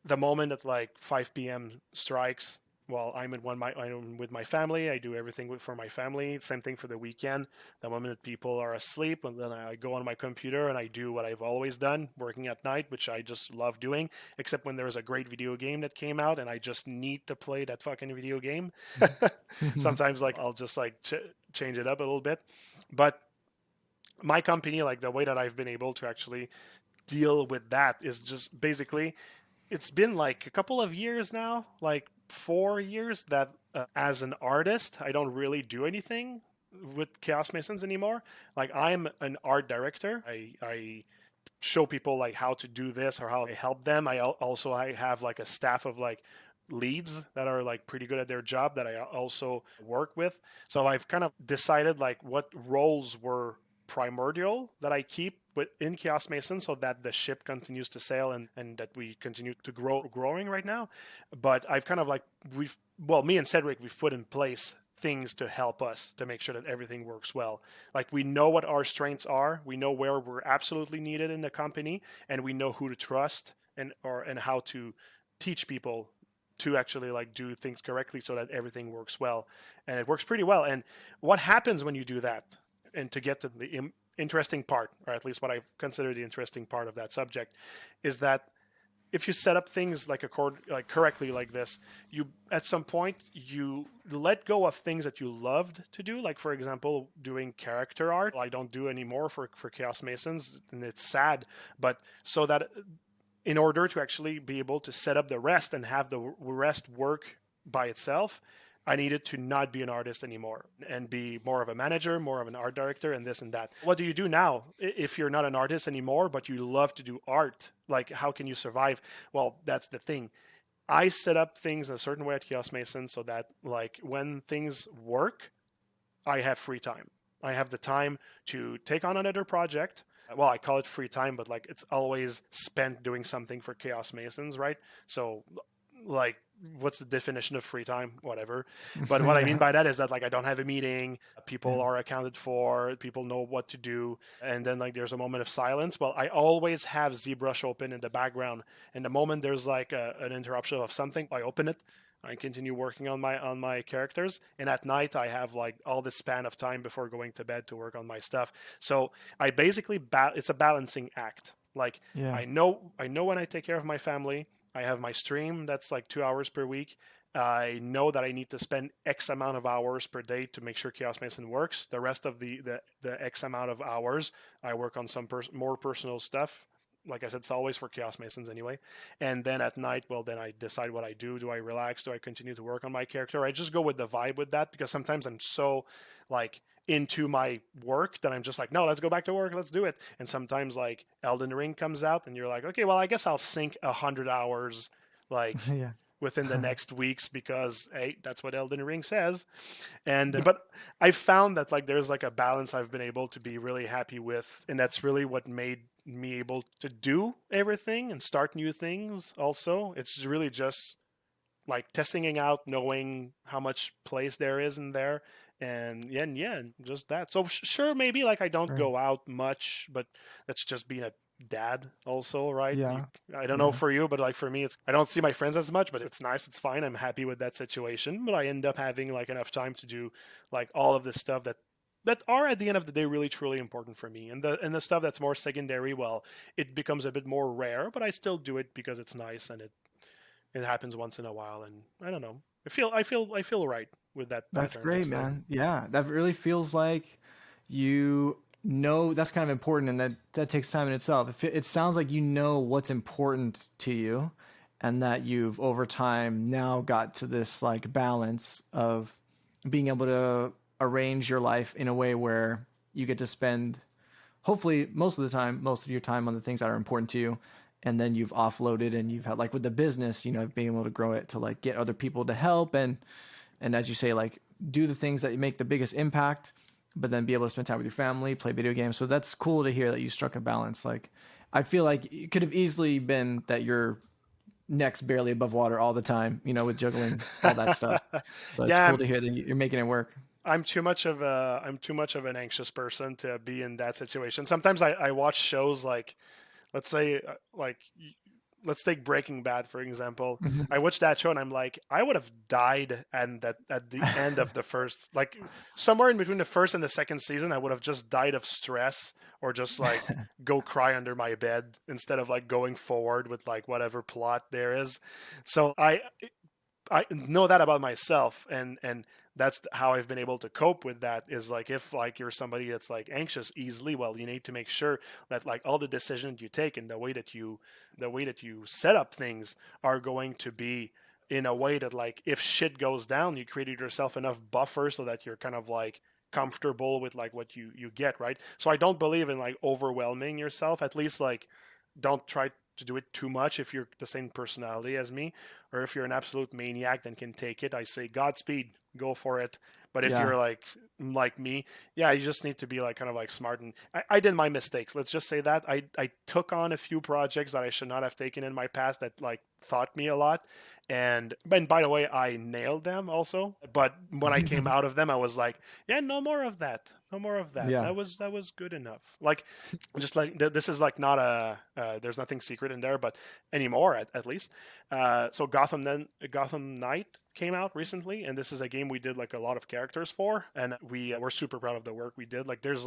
the moment that like 5 p.m. strikes, well, I'm with my family. I do everything for my family. Same thing for the weekend. The moment people are asleep, and then I go on my computer and I do what I've always done, working at night, which I just love doing. Except when there's a great video game that came out, and I just need to play that fucking video game. Sometimes, like, I'll just like change it up a little bit. But my company, like the way that I've been able to actually deal with that is just basically, it's been like a couple of years now, like 4 years, that as an artist, I don't really do anything with Chaos Masons anymore. Like, I'm an art director. I show people like how to do this or how I help them. I have like a staff of like leads that are like pretty good at their job that I also work with. So I've kind of decided like what roles were primordial that I keep in Chaos Mason so that the ship continues to sail and that we continue to growing right now. But I've kind of like, me and Cedric, we've put in place things to help us to make sure that everything works well. Like, we know what our strengths are, we know where we're absolutely needed in the company, and we know who to trust and how to teach people to actually like do things correctly so that everything works well. And it works pretty well. And what happens when you do that? And to get to the interesting part, or at least what I consider the interesting part of that subject, is that if you set up things like correctly like this, you at some point you let go of things that you loved to do. Like, for example, doing character art. I don't do anymore for Chaos Masons, and it's sad. But so that in order to actually be able to set up the rest and have the rest work by itself, I needed to not be an artist anymore and be more of a manager, more of an art director, and this and that. What do you do now if you're not an artist anymore, but you love to do art? Like, how can you survive? Well, that's the thing. I set up things in a certain way at Chaos Mason so that, like, when things work, I have free time. I have the time to take on another project. Well, I call it free time, but like, it's always spent doing something for Chaos Masons, right? So, like, what's the definition of free time? Whatever. But what I mean by that is that, like, I don't have a meeting, people are accounted for, people know what to do, and then like there's a moment of silence. Well, I always have ZBrush open in the background, and the moment there's like an interruption of something, I open it, I continue working on my characters, and at night I have like all this span of time before going to bed to work on my stuff. So I basically it's a balancing act. Like, I know when I take care of my family. I have my stream that's like 2 hours per week. I know that I need to spend X amount of hours per day to make sure Chaos Mason works. The rest of the X amount of hours, I work on some more personal stuff. Like I said, it's always for Chaos Masons anyway. And then at night, well, then I decide what I do. Do I relax? Do I continue to work on my character? I just go with the vibe with that, because sometimes I'm so like into my work that I'm just like, no, let's go back to work, let's do it. And sometimes like Elden Ring comes out and you're like, okay, well, I guess I'll sink 100 hours like within the next weeks, because hey, that's what Elden Ring says. And but I found that like there's like a balance I've been able to be really happy with, and that's really what made me able to do everything and start new things. Also, it's really just like testing out, knowing how much place there is in there. And just that. So sure, maybe like I don't go out much, but that's just being a dad also, right? I don't know for you, but like for me, I don't see my friends as much, but it's nice, it's fine, I'm happy with that situation. But I end up having like enough time to do like all of this stuff that are at the end of the day really truly important for me. And the stuff that's more secondary, well, it becomes a bit more rare, but I still do it because it's nice and it happens once in a while. And I don't know, I feel right with that. That's great, man. Yeah, that really feels like that's kind of important, and that takes time in itself. It sounds like you know what's important to you, and that you've over time now got to this like balance of being able to arrange your life in a way where you get to spend hopefully most of your time on the things that are important to you. And then you've offloaded, and you've had like with the business, being able to grow it to like get other people to help and as you say, like do the things that make the biggest impact, but then be able to spend time with your family, play video games. So that's cool to hear that you struck a balance. Like, I feel like it could have easily been that your neck's barely above water all the time, with juggling all that stuff. So it's cool to hear that you're making it work. I'm too much of an anxious person to be in that situation. Sometimes I watch shows like, let's say, like let's take Breaking Bad, for example. Mhm. I watched that show and I'm like, I would have died and that at the end of the first, like somewhere in between the first and the second season, I would have just died of stress or just like go cry under my bed instead of like going forward with like whatever plot there is. So I know that about myself, and that's how I've been able to cope with that. Is like if like you're somebody that's like anxious easily, well, you need to make sure that like all the decisions you take and the way that you set up things are going to be in a way that like if shit goes down, you created yourself enough buffer so that you're kind of like comfortable with like what you get, right? So I don't believe in like overwhelming yourself. At least like don't try to do it too much if you're the same personality as me, or if you're an absolute maniac and can take it. I say Godspeed, go for it. But if Yeah. you're like me, yeah, you just need to be like kind of like smart. And I did my mistakes. Let's just say that I took on a few projects that I should not have taken in my past that like taught me a lot. And by the way, I nailed them also. But when I came out of them, I was like, yeah, no more of that. No more of that. Yeah. That was good enough. Like just like this is like not a there's nothing secret in there, but anymore at least. So Gotham Knight came out recently, and this is a game we did like a lot of characters for, and we're super proud of the work we did. There's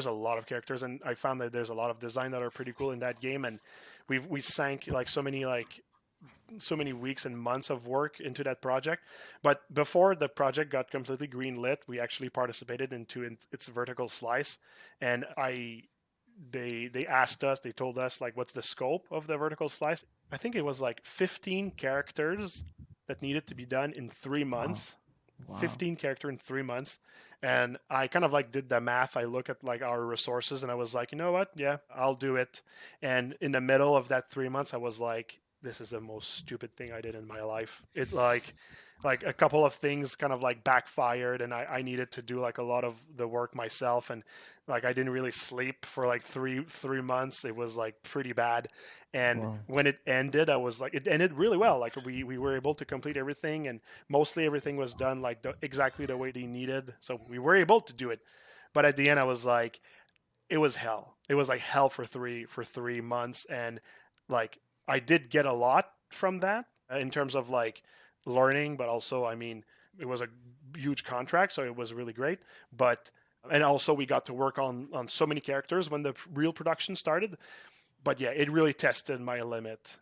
a lot of characters, and I found that there's a lot of design that are pretty cool in that game, and we sank like so many weeks and months of work into that project. But before the project got completely greenlit, we actually participated into its vertical slice, and they asked us, they told us like what's the scope of the vertical slice. I think it was like 15 characters that needed to be done in three Wow. months. Wow. 15 character in 3 months. And I kind of like did the math. I look at like our resources and I was like, you know what? Yeah, I'll do it. And in the middle of that 3 months, I was like, this is the most stupid thing I did in my life. It like a couple of things kind of like backfired, and I needed to do like a lot of the work myself, and like I didn't really sleep for like three months. It was like pretty bad. And Wow. when it ended, I was like, it ended really well. Like we were able to complete everything, and mostly everything was done like exactly the way they needed. So we were able to do it. But at the end, I was like, it was hell. It was like hell for 3 months, and like I did get a lot from that in terms of like learning, but also I mean it was a huge contract, so it was really great. But and also we got to work on so many characters when the real production started. But yeah, it really tested my limit,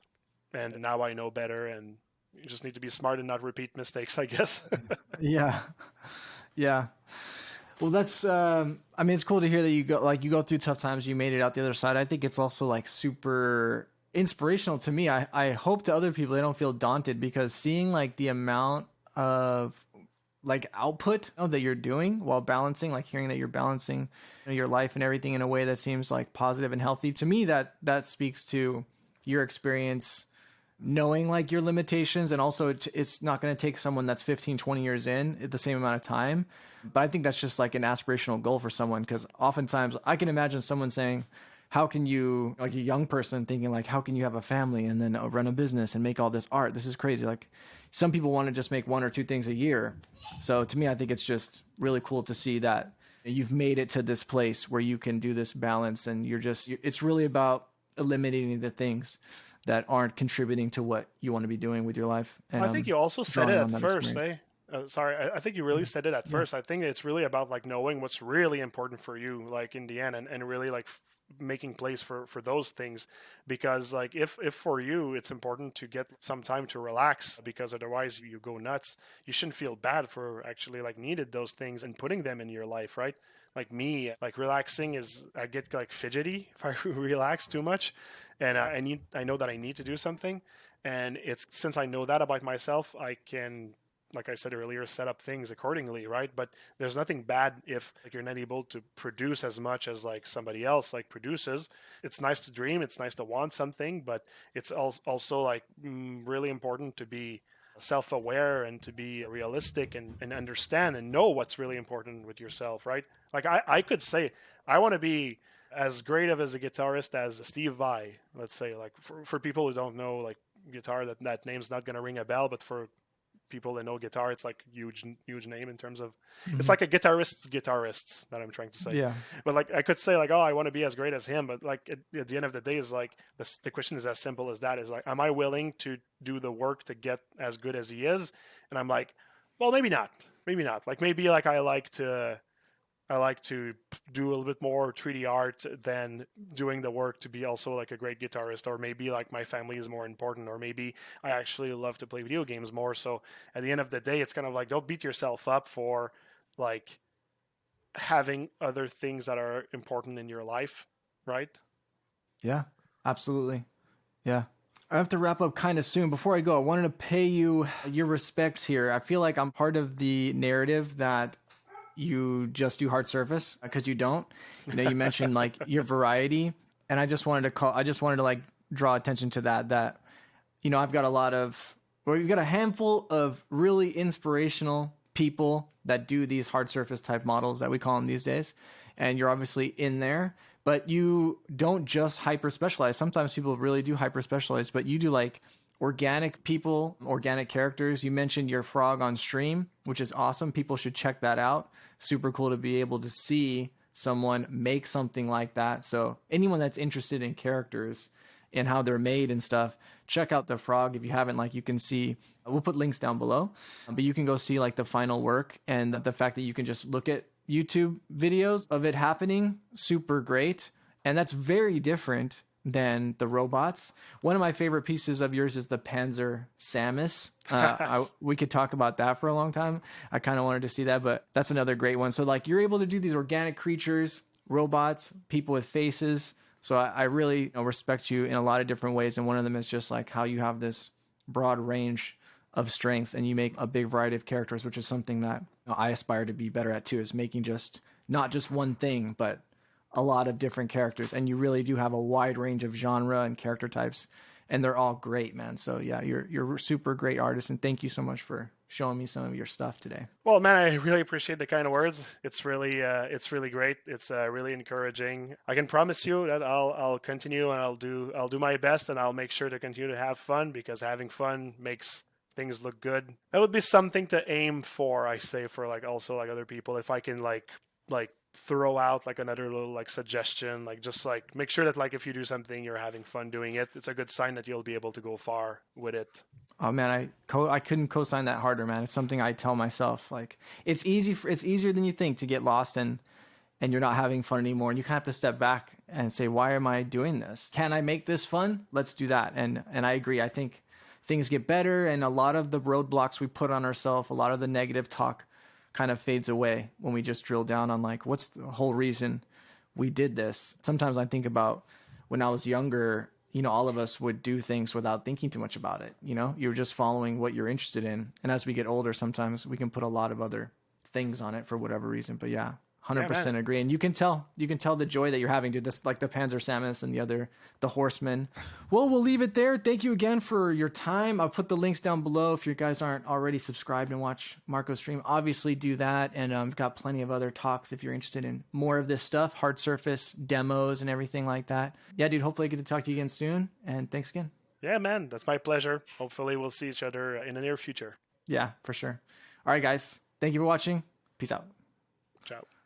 and now I know better, and you just need to be smart and not repeat mistakes, I guess. Yeah. Yeah. Well, that's I mean it's cool to hear that you go through tough times, you made it out the other side. I think it's also like super inspirational to me. I hope to other people they don't feel daunted because seeing like the amount of like output that you're doing while balancing, like hearing that you're balancing your life and everything in a way that seems like positive and healthy, to me that speaks to your experience knowing like your limitations, and also it's not going to take someone that's 15, 20 years in at the same amount of time. But I think that's just like an aspirational goal for someone, because oftentimes I can imagine someone saying, how can you, like a young person thinking like, how can you have a family and then run a business and make all this art? This is crazy. Like some people want to just make one or two things a year. So to me, I think it's just really cool to see that you've made it to this place where you can do this balance, and it's really about eliminating the things that aren't contributing to what you want to be doing with your life, and I think you also said it drawing at on that first, experience. eh? Sorry, I think you really said it at Yeah. first. I think it's really about like knowing what's really important for you, like in the end, and really like making place for those things, because like if for you it's important to get some time to relax, because otherwise you go nuts. You shouldn't feel bad for actually like needed those things and putting them in your life, right? Like me, like relaxing is I get like fidgety if I relax too much, and I know that I need to do something, and it's since I know that about myself, I can, like I said earlier, set up things accordingly, right? But there's nothing bad if like you're not able to produce as much as like somebody else like produces. It's nice to dream, it's nice to want something, but it's also like really important to be self-aware and to be realistic, and understand and know what's really important with yourself, right? Like I could say I want to be as great of as a guitarist as Steve Vai, let's say, like for people who don't know like guitar, that name's not going to ring a bell, but for people that know guitar, it's like huge name in terms of, it's Mhm. like a guitarists that I'm trying to say. Yeah. But like I could say like, oh, I want to be as great as him, but like at the end of the day is like the question is as simple as that, is like, am I willing to do the work to get as good as he is? And I'm like, well, maybe not. Like maybe like I like to do a little bit more 3D art than doing the work to be also like a great guitarist, or maybe like my family is more important, or maybe I actually love to play video games more. So at the end of the day, it's kind of like, don't beat yourself up for like having other things that are important in your life, right? Yeah, absolutely. Yeah. I have to wrap up kind of soon. Before I go, I wanted to pay you your respects here. I feel like I'm part of the narrative that you just do hard surface, because you don't. You mentioned like your variety, and I just wanted to like draw attention to that I've got a lot of, or you've got a handful of really inspirational people that do these hard surface type models that we call them these days. And you're obviously in there, but you don't just hyper specialize. Sometimes people really do hyper specialize, but you do like organic people, organic characters. You mentioned your frog on stream, which is awesome. People should check that out. Super cool to be able to see someone make something like that. So anyone that's interested in characters and how they're made and stuff, check out the frog. If you haven't, like, you can see, we'll put links down below, but you can go see like the final work, and the fact that you can just look at YouTube videos of it happening, super great. And that's very different than the robots. One of my favorite pieces of yours is the Panzer Samus. We could talk about that for a long time. I kind of wanted to see that, but that's another great one. So like, you're able to do these organic creatures, robots, people with faces. So I really respect you in a lot of different ways. And one of them is just like how you have this broad range of strengths, and you make a big variety of characters, which is something that I aspire to be better at too, is making just not just one thing, but a lot of different characters. And you really do have a wide range of genre and character types, and they're all great, man. So yeah, you're a super great artist, and thank you so much for showing me some of your stuff today. Well, man, I really appreciate the kind of words. It's really great. It's really encouraging. I can promise you that I'll continue, and I'll do my best, and I'll make sure to continue to have fun, because having fun makes things look good. That would be something to aim for, I say, for like also like other people. If I can like throw out like another little like suggestion, like just like make sure that like if you do something, you're having fun doing it. It's a good sign that you'll be able to go far with it. Oh man, I couldn't co-sign that harder, man. It's something I tell myself. Like, it's easier than you think to get lost and you're not having fun anymore. And you kind of have to step back and say, why am I doing this? Can I make this fun? Let's do that. And I agree. I think things get better, and a lot of the roadblocks we put on ourselves, a lot of the negative talk kind of fades away when we just drill down on like, what's the whole reason we did this? Sometimes I think about when I was younger, all of us would do things without thinking too much about it. You're just following what you're interested in. And as we get older, sometimes we can put a lot of other things on it for whatever reason. But yeah, 100% agree. And you can tell the joy that you're having, dude. This, like the Panzer Samus and the Horseman. Well, we'll leave it there. Thank you again for your time. I'll put the links down below. If you guys aren't already subscribed and watch Marco's stream, obviously do that. And we've got plenty of other talks if you're interested in more of this stuff, hard surface demos and everything like that. Yeah, dude, hopefully I get to talk to you again soon. And thanks again. Yeah, man, that's my pleasure. Hopefully we'll see each other in the near future. Yeah, for sure. All right, guys. Thank you for watching. Peace out. Ciao.